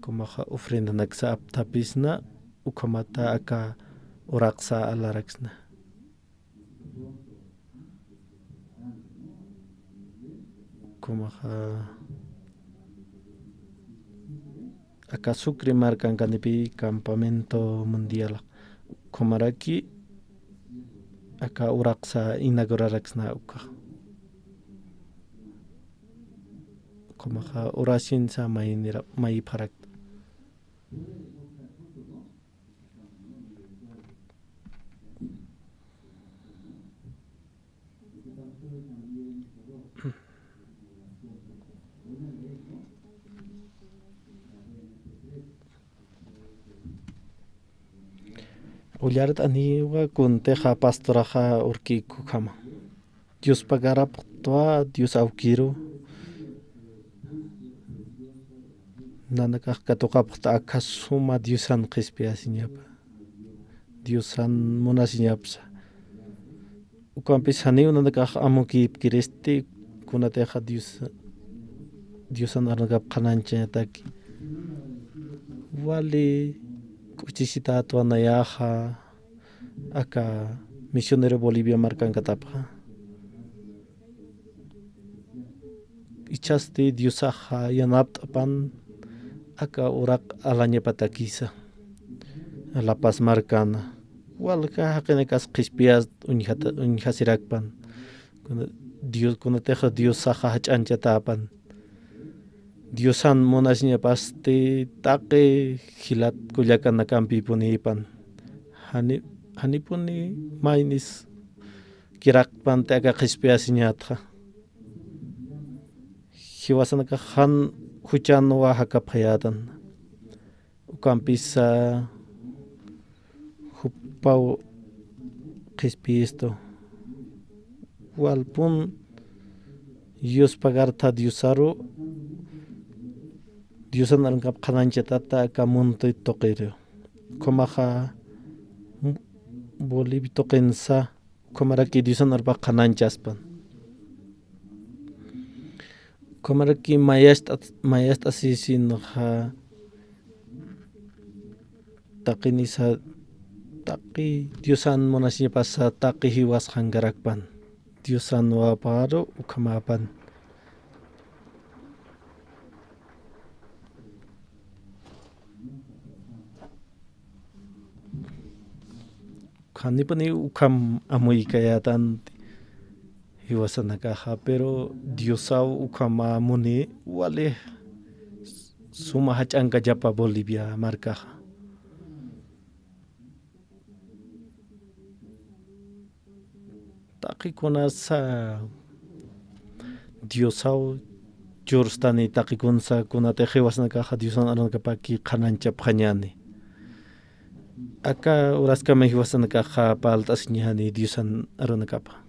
kumaha ofrenda naksa aptapisna ukamata aka oraksa alaraksna kumaha Acá Sucre marcan canipi campamento mundial Komaraki acá Uraxa inauguraraxna uka Komaha orasin sa may parak Ullarat aniwa kunteja pastoraja urkiku kama. Dios pagara toa Dios aukiro. Nanaka katokapta akasuma Diosan qispiasiñapa. Diosan monasiñapsa. Ukampishaniw nanaka amuki kiresti kunateja Diosan arnagap qananchañataki. Wali Kuchisita tuanayaja acá misionero Bolivia marcan katapa. Ichasti Diosaja yanaptapan acá urak alaña patakisa. La Paz marcana. Walka hakenekas qispias unhasirakpan. Dios kunateja Diosaja hachanchatapan. Diosan monasnya pasti take hilat kuliakan nakampi punipan. Hani puni mainis kirak pante aga kispiasinya ta. Hiwasan ka han hujan wahaka payatan. Ukampisa hupau kispisto. Walpun Dios pagarta Diosaro Diosan arangkap kananchatata kamunto toqiro. Komaha Bolivia toqensa komaraki Diosan arpa kananchaspan. Komaraki mayast asisinha taqinisa taqi Diosan monasinya pasa taqi hiwas hangarakpan. Diosan waparo ukamapan. Hanipani ukam amuy kayatan hiwasanakaha pero Diosau ukama muni wale suma hachanga japa Bolivia markaha. Taki kunasa Diosau jurstani taki kunsa kunate hiwasanakaha Diosan aranakapaki kanancha phanyani. Acá urasca me hiwasan ka paltas ñani diusan arunakapa.